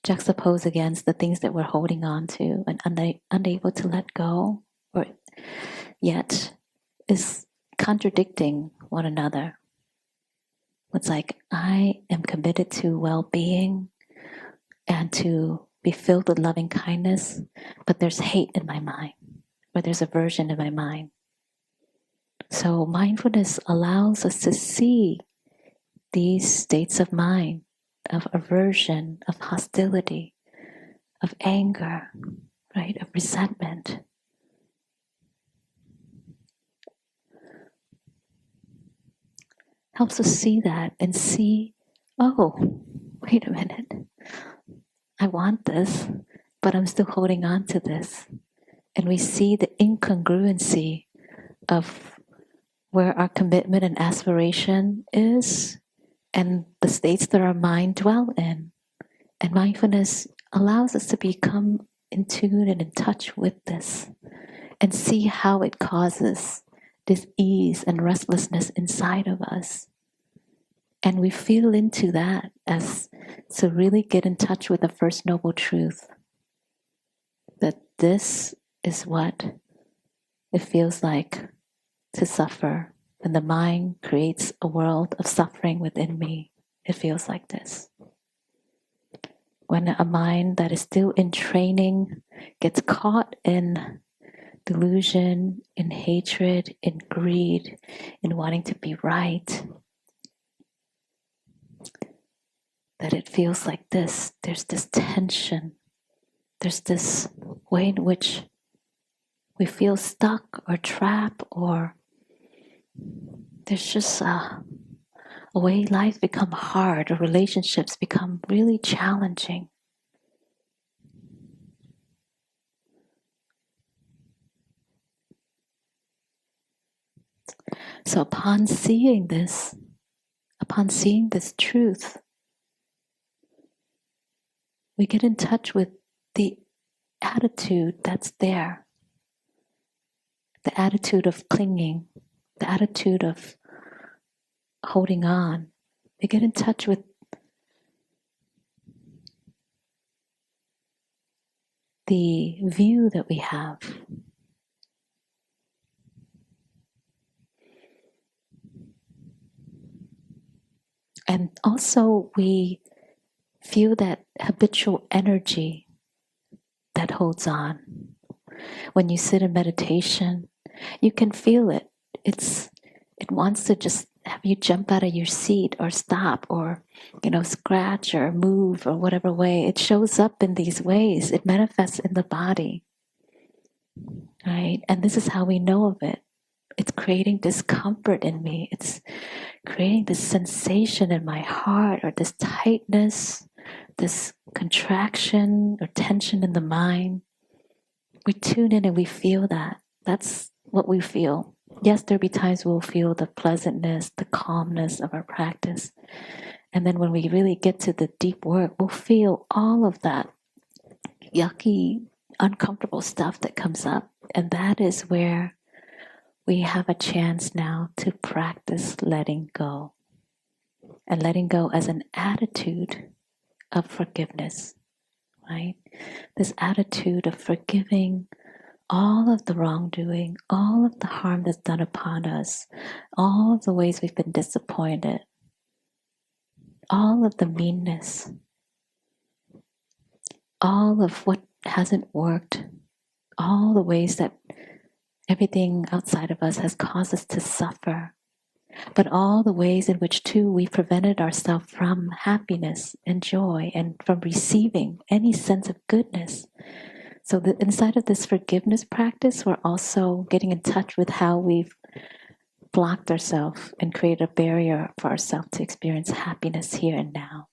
juxtaposed against the things that we're holding on to and unable to let go, or yet is contradicting one another. It's like, I am committed to well-being and to be filled with loving kindness, but there's hate in my mind, or there's aversion in my mind. So mindfulness allows us to see these states of mind, of aversion, of hostility, of anger, right, of resentment. Helps us see that and see, oh, wait a minute. I want this, but I'm still holding on to this. And we see the incongruency of where our commitment and aspiration is and the states that our mind dwell in. And mindfulness allows us to become in tune and in touch with this and see how it causes this ease and restlessness inside of us. And we feel into that as to really get in touch with the First Noble Truth, that this is what it feels like to suffer. When the mind creates a world of suffering within me, it feels like this. When a mind that is still in training gets caught in delusion, in hatred, in greed, in wanting to be right, that it feels like this. There's this tension. There's this way in which we feel stuck or trapped, or there's just a way life become hard, or relationships become really challenging. So upon seeing this truth, we get in touch with the attitude that's there, the attitude of clinging, the attitude of holding on. We get in touch with the view that we have. And also we feel that habitual energy that holds on. When you sit in meditation, you can feel it. It wants to just have you jump out of your seat or stop or, scratch or move or whatever way. It shows up in these ways. It manifests in the body, right? And this is how we know of it. It's creating discomfort in me. It's creating this sensation in my heart, or this tightness, this contraction or tension in the mind. We tune in and we feel that. That's what we feel. Yes, there'll be times we'll feel the pleasantness, the calmness of our practice. And then when we really get to the deep work, we'll feel all of that yucky, uncomfortable stuff that comes up. And that is where we have a chance now to practice letting go. And letting go as an attitude of forgiveness, right? This attitude of forgiving all of the wrongdoing, all of the harm that's done upon us, all of the ways we've been disappointed, all of the meanness, all of what hasn't worked, all the ways that everything outside of us has caused us to suffer, but all the ways in which too we prevented ourselves from happiness and joy and from receiving any sense of goodness. So inside of this forgiveness practice, we're also getting in touch with how we've blocked ourselves and created a barrier for ourselves to experience happiness here and now.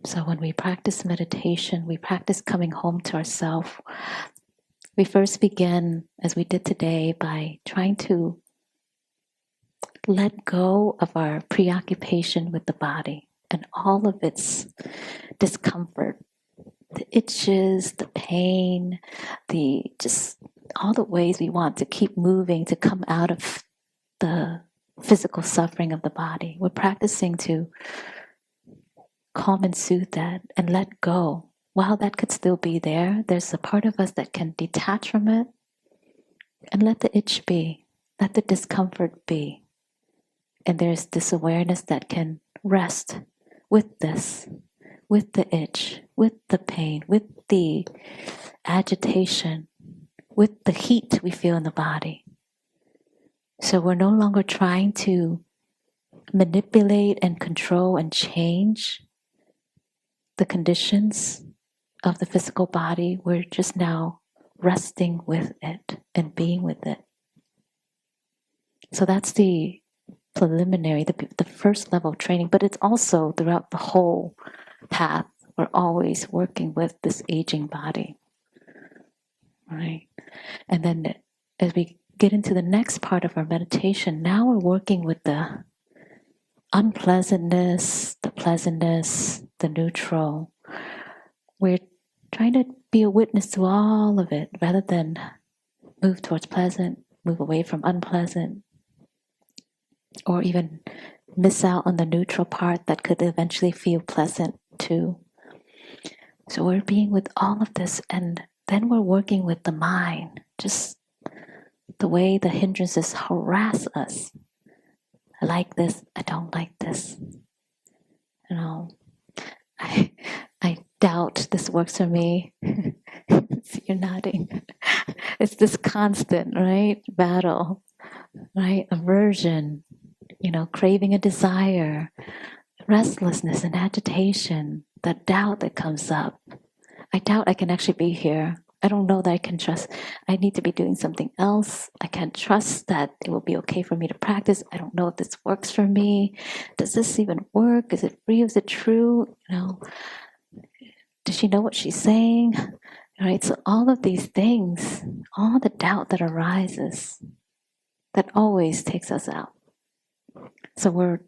So when we practice meditation, we practice coming home to ourselves. We first begin, as we did today, by trying to let go of our preoccupation with the body and all of its discomfort, the itches, the pain, just all the ways we want to keep moving to come out of the physical suffering of the body. We're practicing to calm and soothe that and let go. While that could still be there, there's a part of us that can detach from it and let the itch be, let the discomfort be. And there's this awareness that can rest with this, with the itch, with the pain, with the agitation, with the heat we feel in the body. So we're no longer trying to manipulate and control and change the conditions of the physical body. We're just now resting with it and being with it. So that's the preliminary, the first level of training, but it's also throughout the whole path. We're always working with this aging body, right? And then as we get into the next part of our meditation, now we're working with the unpleasantness, the pleasantness, the neutral. We're trying to be a witness to all of it rather than move towards pleasant, move away from unpleasant, or even miss out on the neutral part that could eventually feel pleasant too. So we're being with all of this, and then we're working with the mind, just the way the hindrances harass us. I like this, I don't like this. You know, I doubt this works for me. You're nodding. It's this constant, right? Battle, right? Aversion, craving a desire, restlessness and agitation, the doubt that comes up. I doubt I can actually be here. I don't know that I can trust. I need to be doing something else. I can't trust that it will be okay for me to practice. I don't know if this works for me. Does this even work? Is it real? Is it true? Does she know what she's saying? Right? So all of these things, all the doubt that arises, that always takes us out. So we're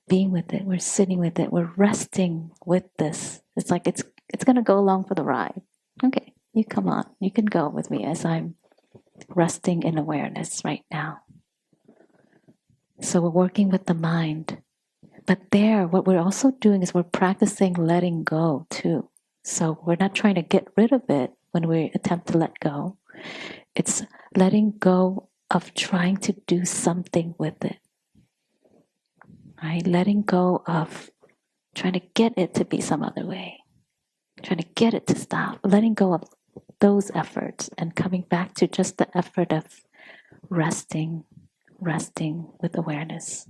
being with it, we're sitting with it, we're resting with this. It's like it's going to go along for the ride. Okay, you come on, you can go with me as I'm resting in awareness right now. So we're working with the mind. But there, what we're also doing is we're practicing letting go too. So we're not trying to get rid of it when we attempt to let go. It's letting go of trying to do something with it. Right? Letting go of trying to get it to be some other way. Trying to get it to stop. Letting go of those efforts and coming back to just the effort of resting with awareness.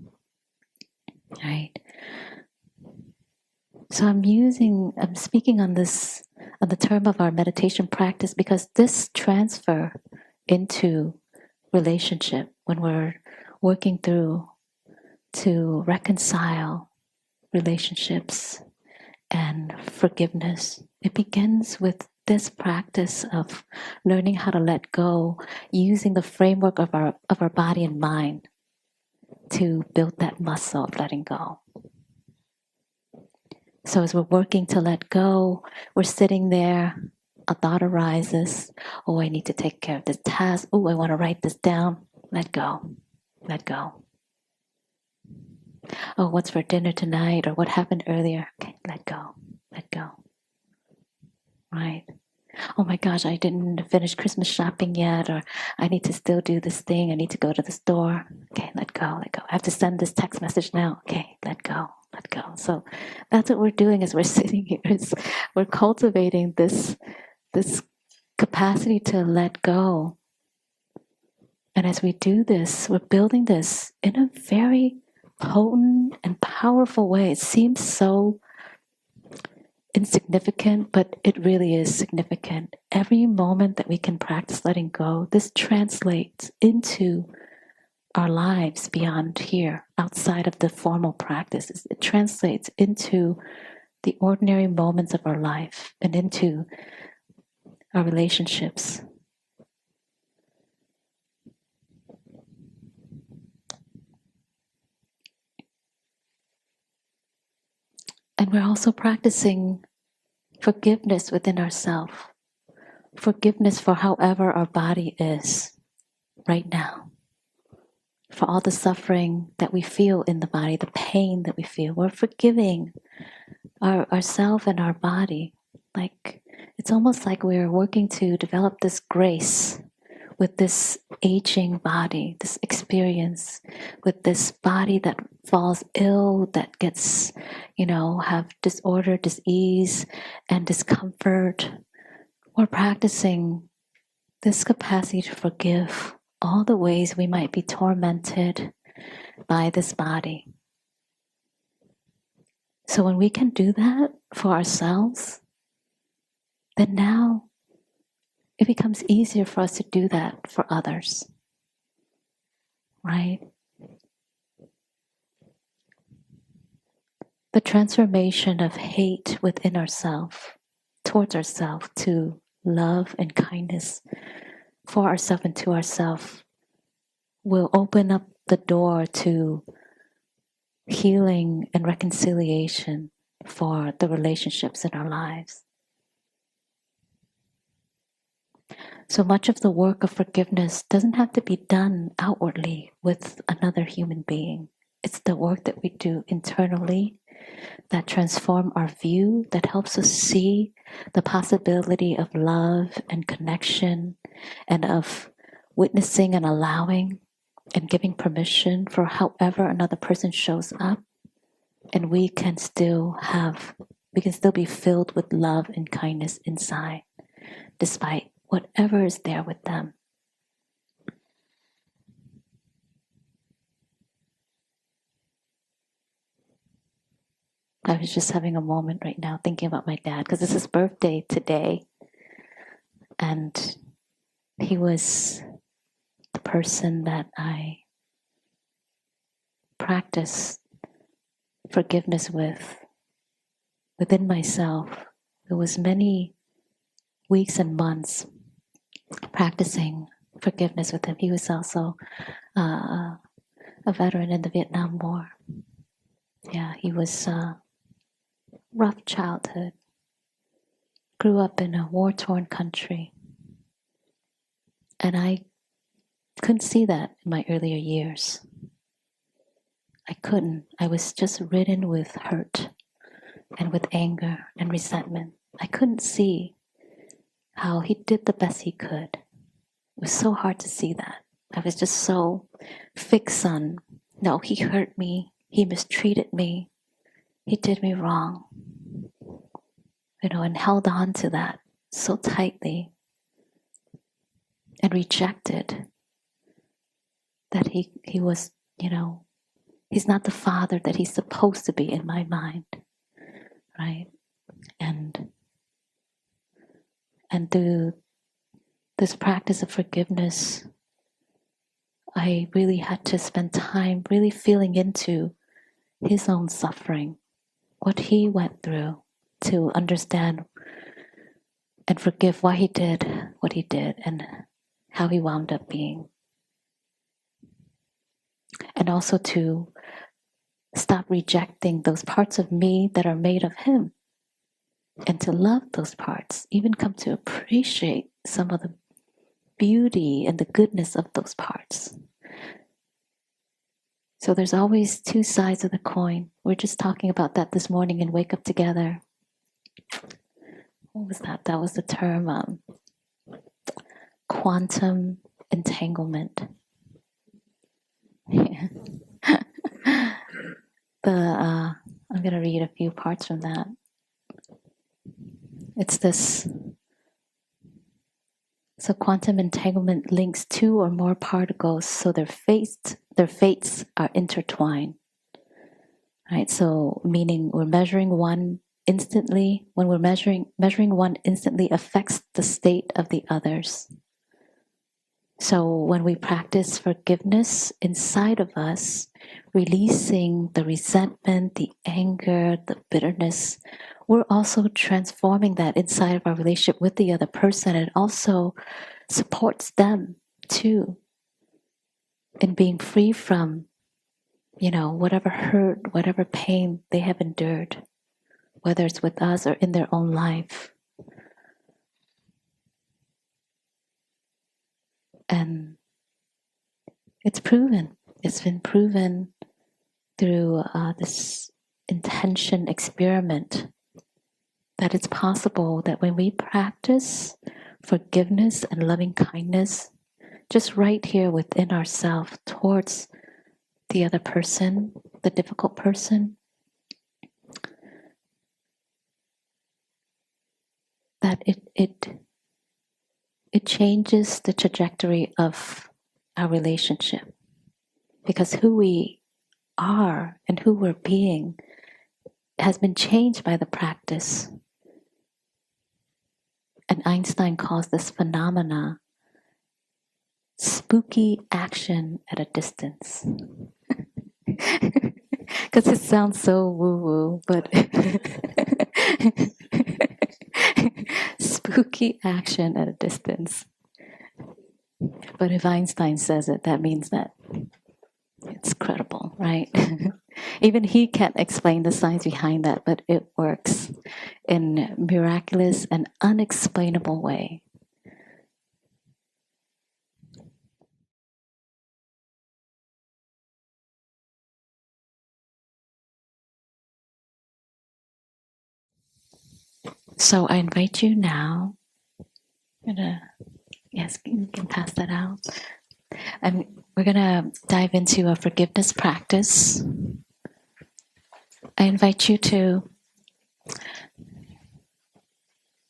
Right? So I'm speaking on the term of our meditation practice because this transfer into relationship when we're working through to reconcile relationships and forgiveness, it begins with this practice of learning how to let go using the framework of our body and mind to build that muscle of letting go. So as we're working to let go, we're sitting there, a thought arises, oh, I need to take care of this task, oh, I want to write this down, let go. Oh, what's for dinner tonight, or what happened earlier, okay, let go. Right? Oh my gosh, I didn't finish Christmas shopping yet, or I need to still do this thing, I need to go to the store, okay, let go. I have to send this text message now, okay, let go. So that's what we're doing as we're sitting here, is we're cultivating this capacity to let go. And as we do this, we're building this in a very potent and powerful way. It seems so insignificant, but it really is significant. Every moment that we can practice letting go, this translates into our lives beyond here, outside of the formal practices. It translates into the ordinary moments of our life and into our relationships. And we're also practicing forgiveness within ourselves. Forgiveness for however our body is right now. For all the suffering that we feel in the body, the pain that we feel. We're forgiving ourselves and our body. Like, it's almost like we're working to develop this grace with this aging body, this experience, with this body that falls ill, that gets, have disorder, disease, and discomfort. We're practicing this capacity to forgive all the ways we might be tormented by this body. So when we can do that for ourselves, then now it becomes easier for us to do that for others, right? The transformation of hate within ourselves, towards ourselves, to love and kindness for ourselves and to ourselves will open up the door to healing and reconciliation for the relationships in our lives. So much of the work of forgiveness doesn't have to be done outwardly with another human being. It's the work that we do internally that transform our view, that helps us see the possibility of love and connection and of witnessing and allowing and giving permission for however another person shows up, and we can still be filled with love and kindness inside, despite whatever is there with them. I was just having a moment right now thinking about my dad, because it's his birthday today, and he was the person that I practiced forgiveness within myself. It was many weeks and months practicing forgiveness with him. He was also a veteran in the Vietnam War. Yeah, he was a rough childhood. Grew up in a war-torn country. And I couldn't see that in my earlier years. I couldn't. I was just ridden with hurt and with anger and resentment. I couldn't see how he did the best he could. It was so hard to see that. I was just so fixed on, no, he hurt me, he mistreated me, he did me wrong, and held on to that so tightly and rejected that he was, he's not the father that he's supposed to be in my mind, right? And through this practice of forgiveness, I really had to spend time really feeling into his own suffering, what he went through, to understand and forgive why he did what he did and how he wound up being. And also to stop rejecting those parts of me that are made of him, and to love those parts, even come to appreciate some of the beauty and the goodness of those parts. So there's always two sides of the coin. We're just talking about that this morning in Wake Up Together. What was that? That was the term quantum entanglement. I'm going to read a few parts from that. It's this. So quantum entanglement links two or more particles, so their fates are intertwined. Right? So meaning we're measuring one instantly. When we're measuring one instantly affects the state of the others. So when we practice forgiveness inside of us, releasing the resentment, the anger, the bitterness, we're also transforming that inside of our relationship with the other person. It also supports them too in being free from, whatever hurt, whatever pain they have endured, whether it's with us or in their own life. And it's proven. It's been proven through this intention experiment that it's possible that when we practice forgiveness and loving kindness, just right here within ourselves towards the other person, the difficult person, that it changes the trajectory of our relationship, because who we are and who we're being has been changed by the practice. And Einstein calls this phenomena spooky action at a distance. Because it sounds so woo-woo, but spooky action at a distance. But if Einstein says it, that means that it's credible, right? Even he can't explain the science behind that, but it works in a miraculous and unexplainable way. So I invite you now, I'm going to Yes, you can pass that out. And we're going to dive into a forgiveness practice. I invite you to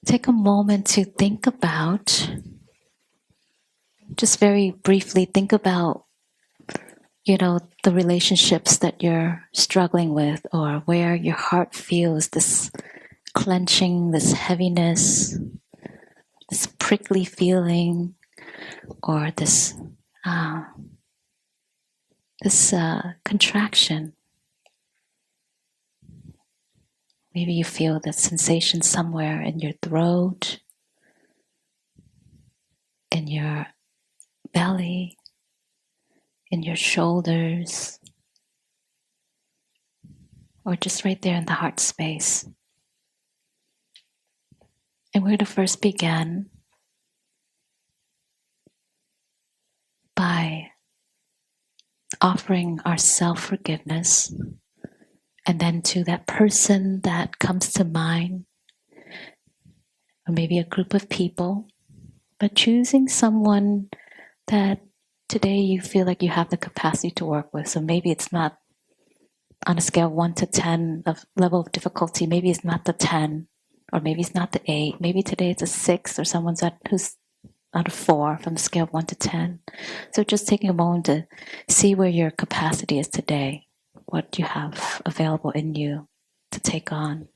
take a moment to think about, just very briefly, think about, the relationships that you're struggling with, or where your heart feels this clenching, this heaviness, this prickly feeling, or uh, this contraction. Maybe you feel that sensation somewhere in your throat, in your belly, in your shoulders, or just right there in the heart space. And we're going to first begin by offering our self-forgiveness, and then to that person that comes to mind, or maybe a group of people, but choosing someone that today you feel like you have the capacity to work with. So maybe it's not on a scale of 1 to 10 of level of difficulty, maybe it's not the 10, or maybe it's not the 8, maybe today it's a 6, or someone's who's out of 4 from the scale of 1 to 10. So just taking a moment to see where your capacity is today, what you have available in you to take on.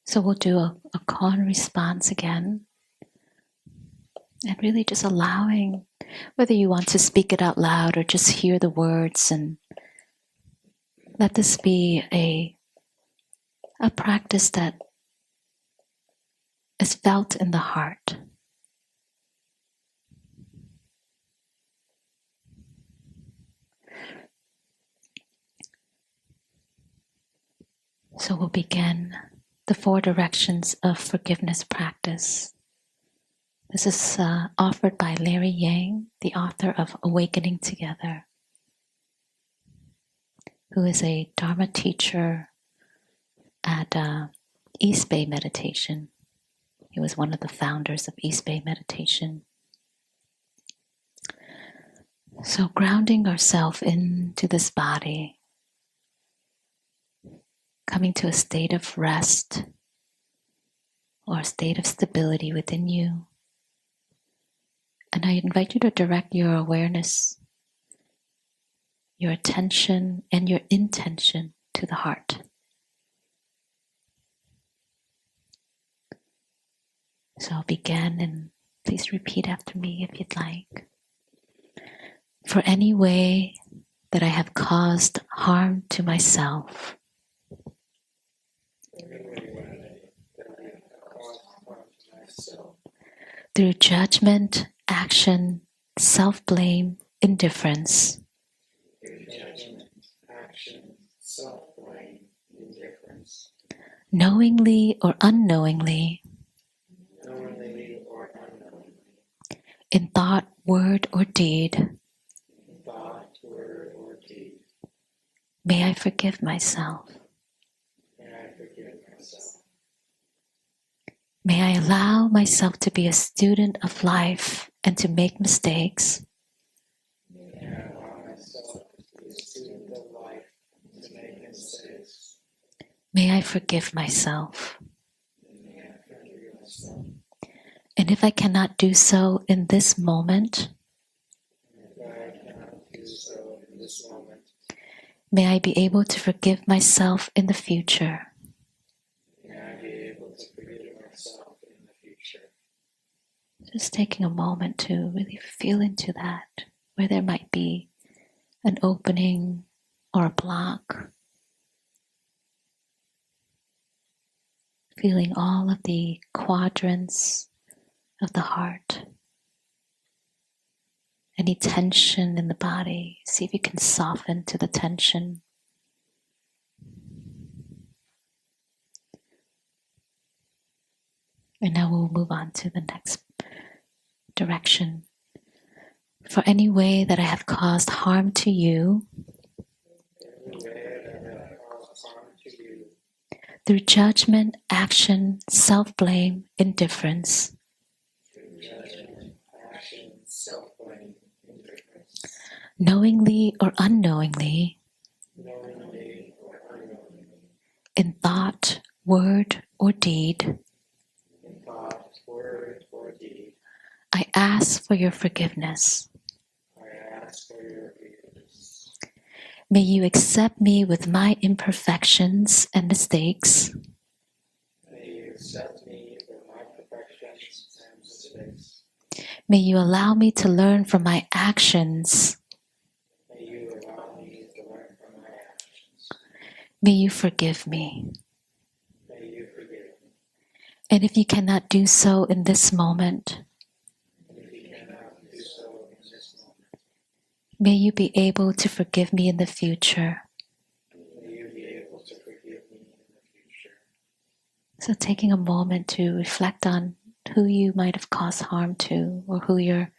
So we'll do a call and response again, and really just allowing, whether you want to speak it out loud or just hear the words, and let this be a practice that is felt in the heart. So we'll begin the 4 directions of forgiveness practice. This is offered by Larry Yang, the author of Awakening Together, who is a Dharma teacher at East Bay Meditation. He was one of the founders of East Bay Meditation. So grounding ourselves into this body, coming to a state of rest or a state of stability within you. And I invite you to direct your awareness, your attention, and your intention to the heart. So I'll begin, and please repeat after me if you'd like. For any way that I have caused harm to myself, through judgment, action, self-blame, indifference, knowingly or unknowingly, in thought, word, or deed, may I forgive myself. May I allow myself to be a student of life and to make mistakes. May I forgive myself. And if I cannot do so in this moment, may I be able to forgive myself in the future. Just taking a moment to really feel into that, where there might be an opening or a block. Feeling all of the quadrants of the heart. Any tension in the body, see if you can soften to the tension. And now we'll move on to the next direction. for any way that I have caused harm to you through judgment, action, self-blame, indifference, knowingly or unknowingly, in thought, word, or deed, I ask for your forgiveness. May you accept me with my imperfections and mistakes. May you allow me to learn from my actions. May you forgive me. And if you cannot do so in this moment, may you be able to forgive me in the future. So taking a moment to reflect on who you might have caused harm to or who you're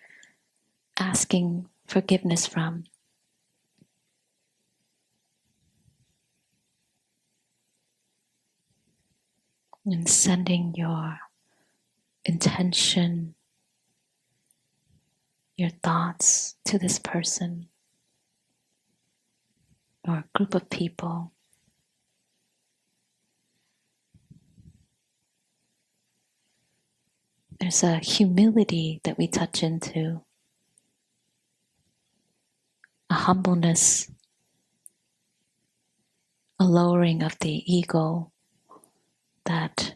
asking forgiveness from. And sending your intention, your thoughts to this person or group of people. There's a humility that we touch into, a humbleness, a lowering of the ego that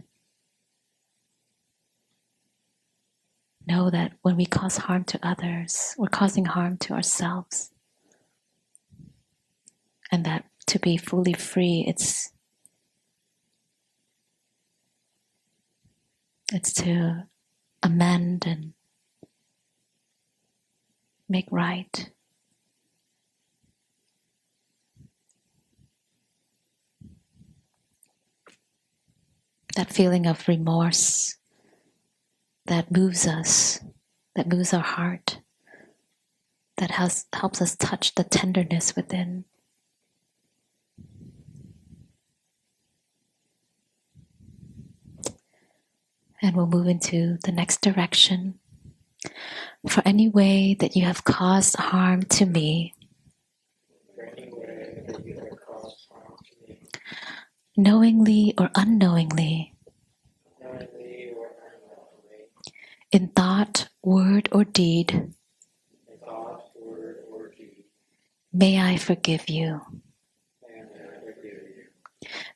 know that when we cause harm to others, we're causing harm to ourselves. And that to be fully free, it's to amend and make right. That feeling of remorse that moves us, that moves our heart, that helps us touch the tenderness within. And we'll move into the next direction. For any way that you have caused harm to me, knowingly or unknowingly, in thought, word, or deed, may I forgive you.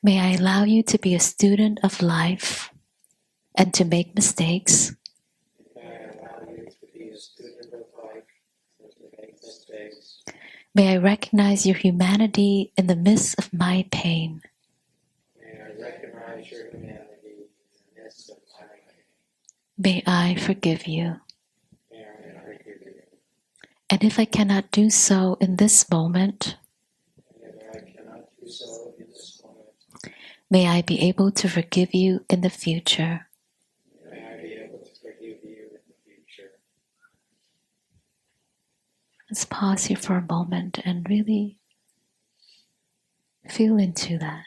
May I allow you to be a student of life and to make mistakes. May I recognize your humanity in the midst of my pain. May I forgive you. And if I cannot do so in this moment, may I be able to forgive you in the future. Let's pause here for a moment and really feel into that.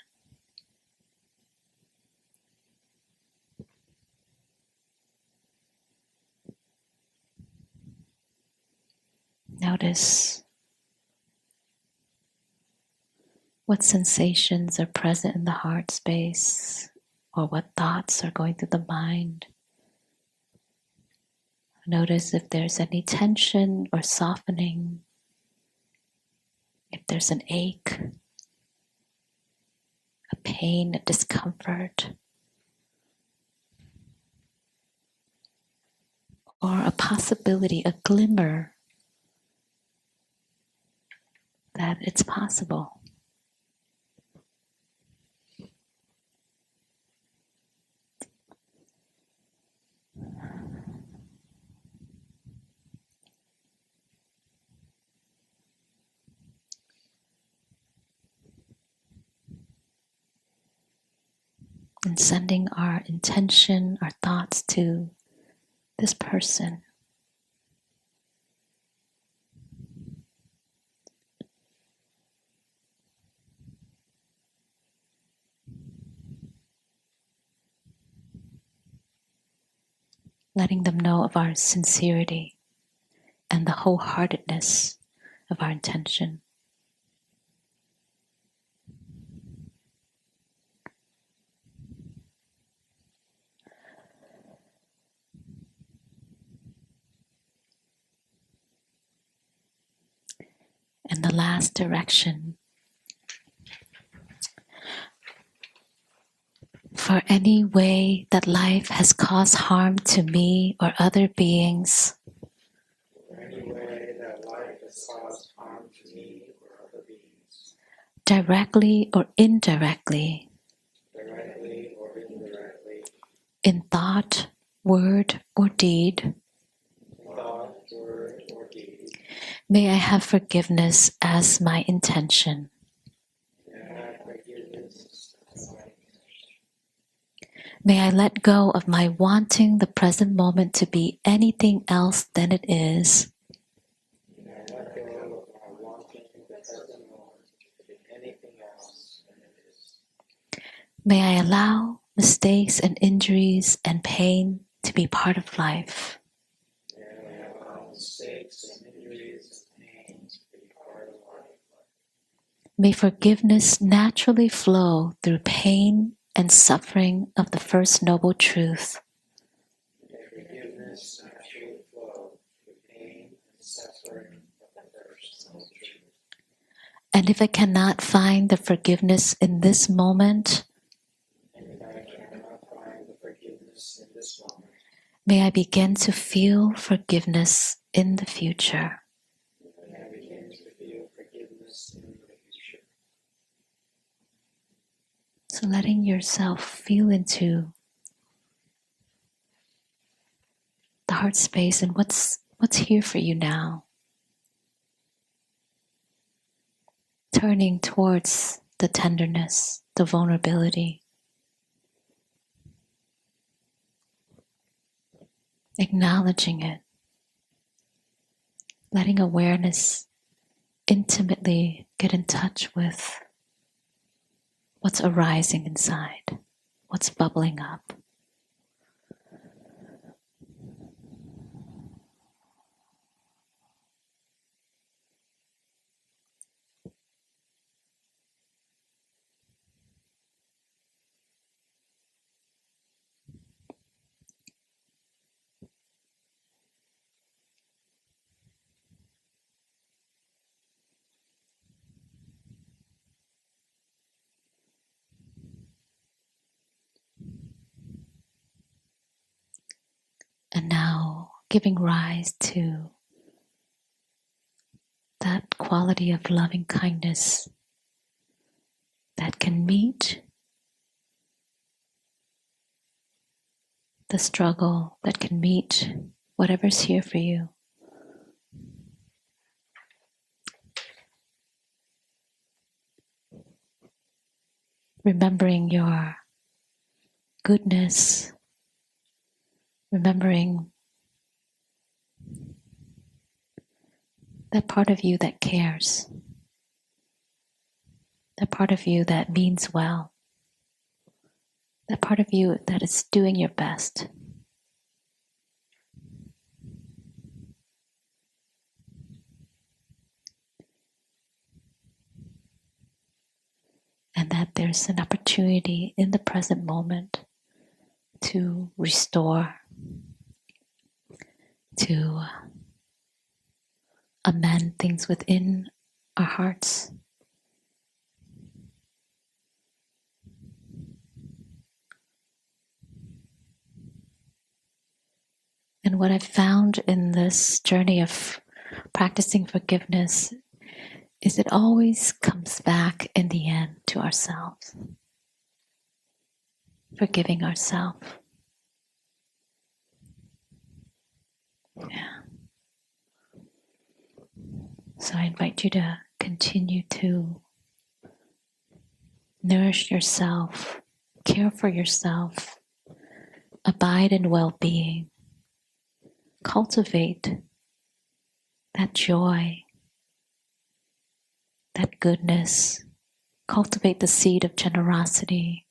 Notice what sensations are present in the heart space or what thoughts are going through the mind. Notice if there's any tension or softening, if there's an ache, a pain, a discomfort, or a possibility, a glimmer that it's possible. And sending our intention, our thoughts to this person. letting them know of our sincerity and the wholeheartedness of our intention. And the last direction, for any way that life has caused harm to me or other beings, directly or indirectly, in thought, word, or deed, may I have forgiveness as my intention. May I let go of my wanting the present moment to be anything else than it is. May I allow mistakes and injuries and pain to be part of life. May forgiveness naturally flow through pain and suffering of the First Noble Truth. And if I cannot find the forgiveness in this moment, may I begin to feel forgiveness in the future. So letting yourself feel into the heart space and what's here for you now. Turning towards the tenderness, the vulnerability. Acknowledging it. Letting awareness intimately get in touch with what's arising inside, what's bubbling up. And now giving rise to that quality of loving kindness that can meet the struggle, that can meet whatever's here for you. Remembering your goodness, remembering that part of you that cares, that part of you that means well, that part of you that is doing your best. And that there's an opportunity in the present moment to restore, to amend things within our hearts. And what I've found in this journey of practicing forgiveness is it always comes back in the end to ourselves. Forgiving ourselves. Yeah. So I invite you to continue to nourish yourself, care for yourself, abide in well-being, cultivate that joy, that goodness, cultivate the seed of generosity,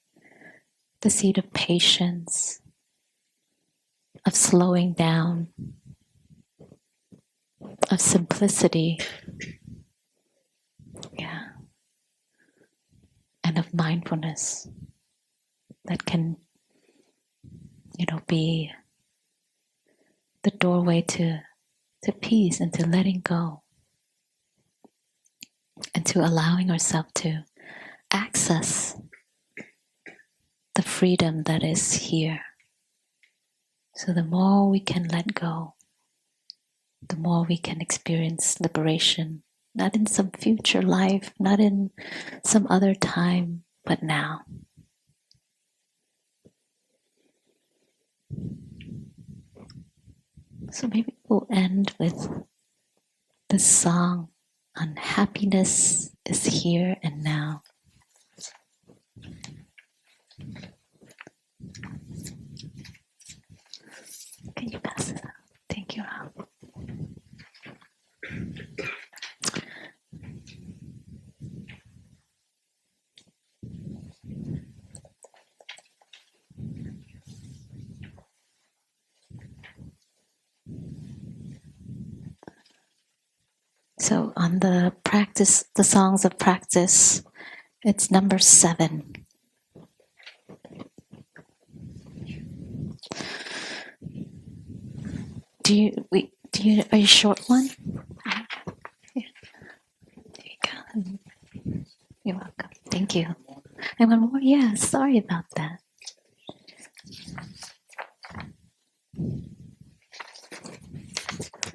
the seed of patience, of slowing down, of simplicity, yeah, and of mindfulness that can, be the doorway to peace and to letting go and to allowing ourselves to access the freedom that is here. So the more we can let go, the more we can experience liberation, not in some future life, not in some other time, but now. So maybe we'll end with this song on happiness is here and now. Can you pass it out? Thank you, Ram. So on the practice, the songs of practice, it's number 7. Are you short one? Yeah. There you go. You're welcome. Thank you. And one more. Yeah, sorry about that.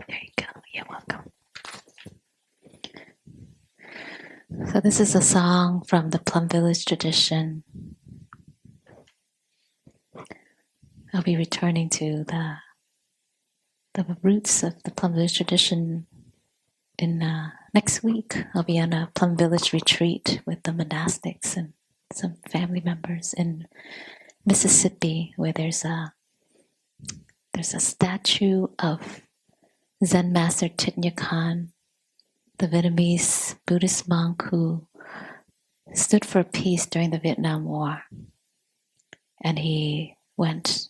There you go. You're welcome. So this is a song from the Plum Village tradition. I'll be returning to the roots of the Plum Village tradition in next week. I'll be on a Plum Village retreat with the monastics and some family members in Mississippi, where there's a statue of Zen Master Thich Nhat Hanh, the Vietnamese Buddhist monk who stood for peace during the Vietnam War. And he went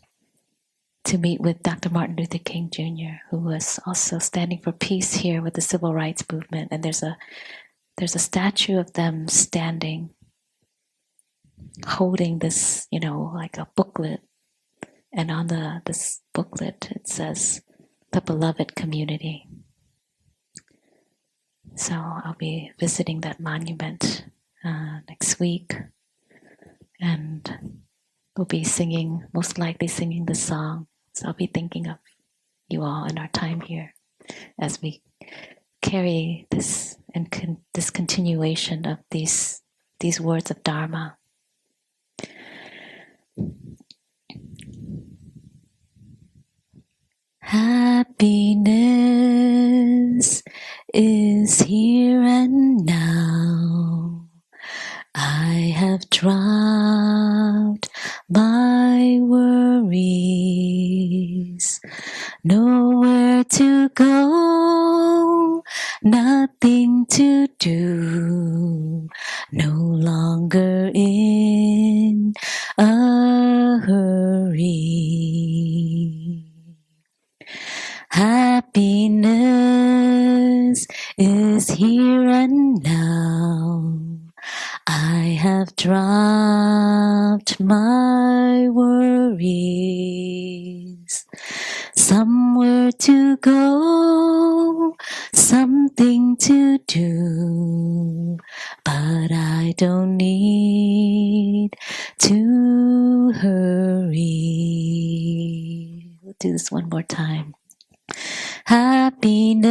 to meet with Dr. Martin Luther King Jr., who was also standing for peace here with the civil rights movement. And there's a statue of them standing, holding this, like a booklet. And on this booklet, it says, "The Beloved Community." So I'll be visiting that monument next week. And we'll be most likely singing the song. So I'll be thinking of you all in our time here as we carry this and this continuation of these words of Dharma. Happiness is here and now. I have dropped my worries. Nowhere to go, nothing to do. No longer in a hurry. Happiness is here and now. I have dropped my worries. Somewhere to go, something to do, but I don't need to hurry. We'll do this one more time. Happiness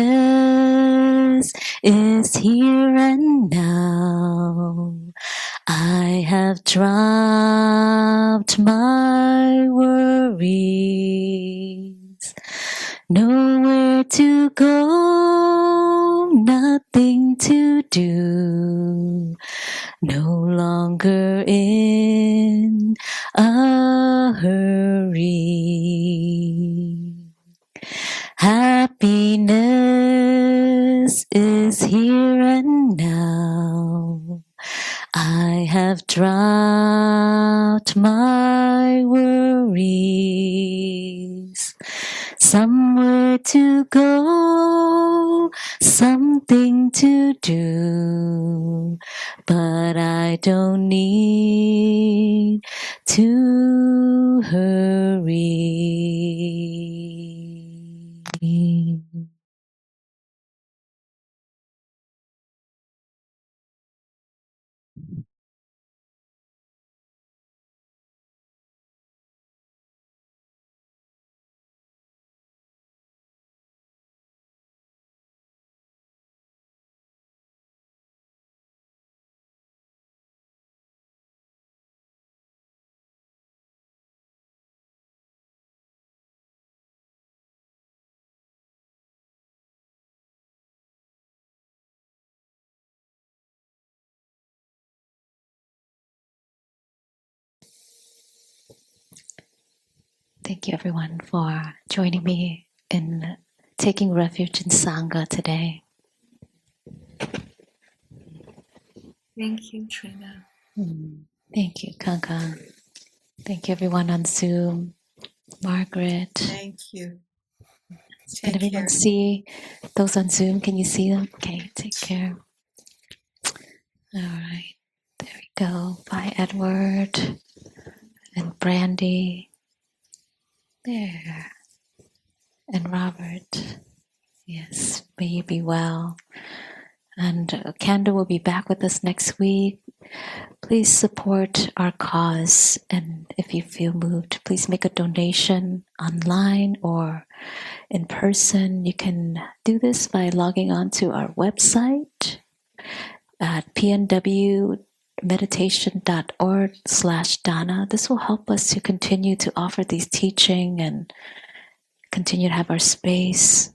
is here and now. I have dropped my worries. Nowhere to go, nothing to do. No longer in a hurry. Happiness is here and now. I have dropped my worries. somewhere to go, something to do, but I don't need to hurry. Thank you, everyone, for joining me in taking refuge in Sangha today. Thank you, Trina. Thank you, Kanka. Thank you, everyone on Zoom. Margaret. Thank you. Can Take everyone care. see those on Zoom? Can you see them? Okay, take care. All right, there we go. Bye, Edward and Brandy. There. And Robert. Yes, may you be well. And Kanda will be back with us next week. Please support our cause. And if you feel moved, please make a donation online or in person. You can do this by logging on to our website at pnwmeditation.org/Dana. This will help us to continue to offer these teaching and continue to have our space.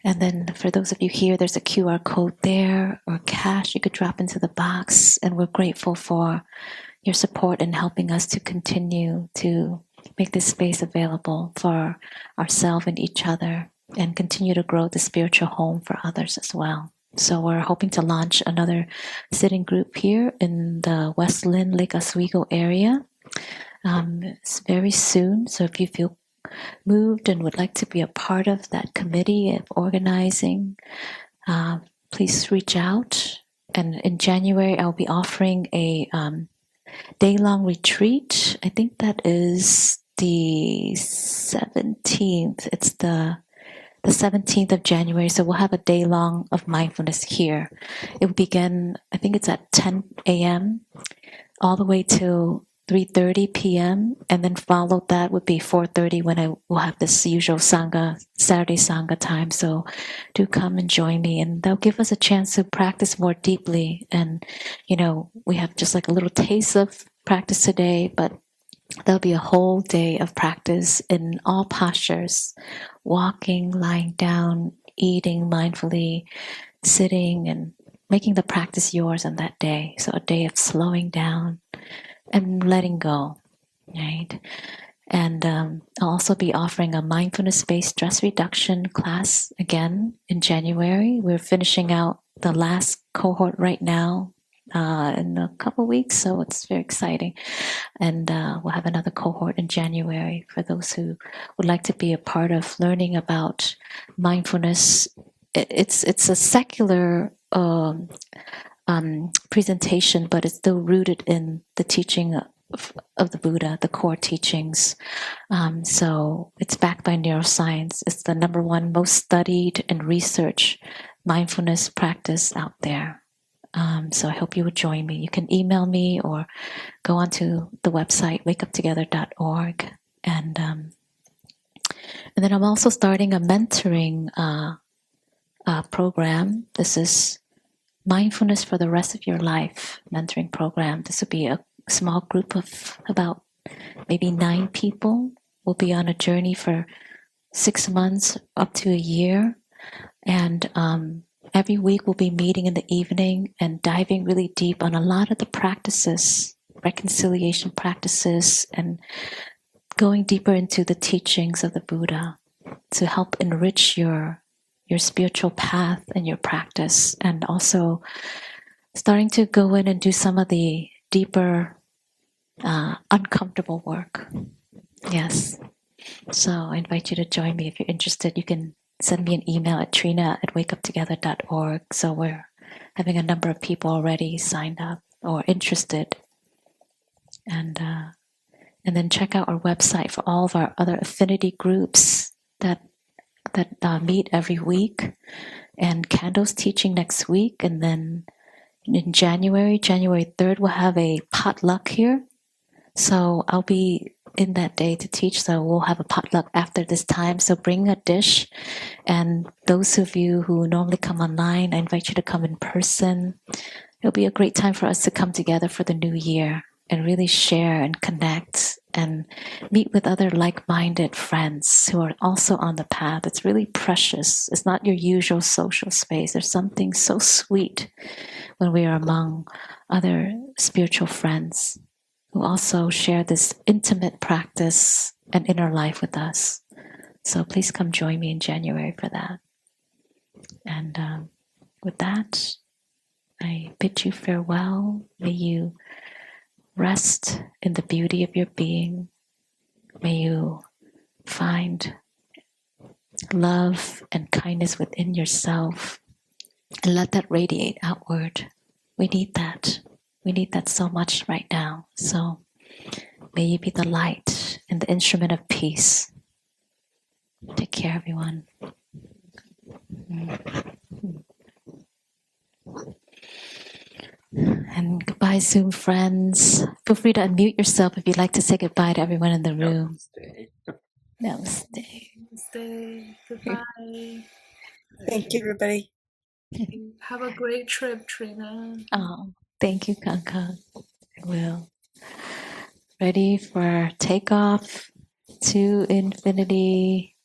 And then for those of you here, there's a QR code there or cash you could drop into the box. And we're grateful for your support in helping us to continue to make this space available for ourselves and each other and continue to grow the spiritual home for others as well. So we're hoping to launch another sitting group here in the West Lynn, Lake Oswego area. It's very soon. So if you feel moved and would like to be a part of that committee of organizing, please reach out. And in January, I'll be offering a day-long retreat. I think that is the 17th. It's the 17th of January. So we'll have a day long of mindfulness here. It will begin, I think it's at 10 a.m. all the way till 3:30 p.m. and then followed that would be 4:30 when I will have this usual Sangha, Saturday Sangha time. So do come and join me, and that'll give us a chance to practice more deeply. And, we have just like a little taste of practice today, but there'll be a whole day of practice in all postures, walking, lying down, eating mindfully, sitting, and making the practice yours on that day. So a day of slowing down and letting go, right? And I'll also be offering a mindfulness-based stress reduction class again in January. We're finishing out the last cohort right now in a couple of weeks, so it's very exciting. And we'll have another cohort in January for those who would like to be a part of learning about mindfulness. It's a secular presentation, but it's still rooted in the teaching of the Buddha, the core teachings. So it's backed by neuroscience. It's the number one most studied and researched mindfulness practice out there. So I hope you would join me. You can email me or go onto the website wakeuptogether.org. And then I'm also starting a mentoring program. This is Mindfulness for the Rest of Your Life mentoring program. This will be a small group of about maybe 9 people. We'll be on a journey for 6 months up to a year. And every week we'll be meeting in the evening and diving really deep on a lot of the practices, reconciliation practices, and going deeper into the teachings of the Buddha to help enrich your spiritual path and your practice, and also starting to go in and do some of the deeper uncomfortable work. Yes. So I invite you to join me. If you're interested, you can send me an email at trina@wakeuptogether.org. So we're having a number of people already signed up or interested. And then check out our website for all of our other affinity groups that meet every week. And Candle's teaching next week. And then in January 3rd, we'll have a potluck here. So I'll be in that day to teach. So we'll have a potluck after this time. So bring a dish. And those of you who normally come online, I invite you to come in person. It'll be a great time for us to come together for the new year and really share and connect and meet with other like-minded friends who are also on the path. It's really precious. It's not your usual social space. There's something so sweet when we are among other spiritual friends who also share this intimate practice and inner life with us. So please come join me in January for that. And with that, I bid you farewell. May you rest in the beauty of your being. May you find love and kindness within yourself and let that radiate outward. We need that. We need that so much right now. So may you be the light and the instrument of peace. Take care, everyone. And goodbye, Zoom friends. Feel free to unmute yourself if you'd like to say goodbye to everyone in the room. Namaste. Namaste. Goodbye. Thank you, everybody. Have a great trip, Trina. Oh, thank you, Kanka. I will. Ready for takeoff to infinity.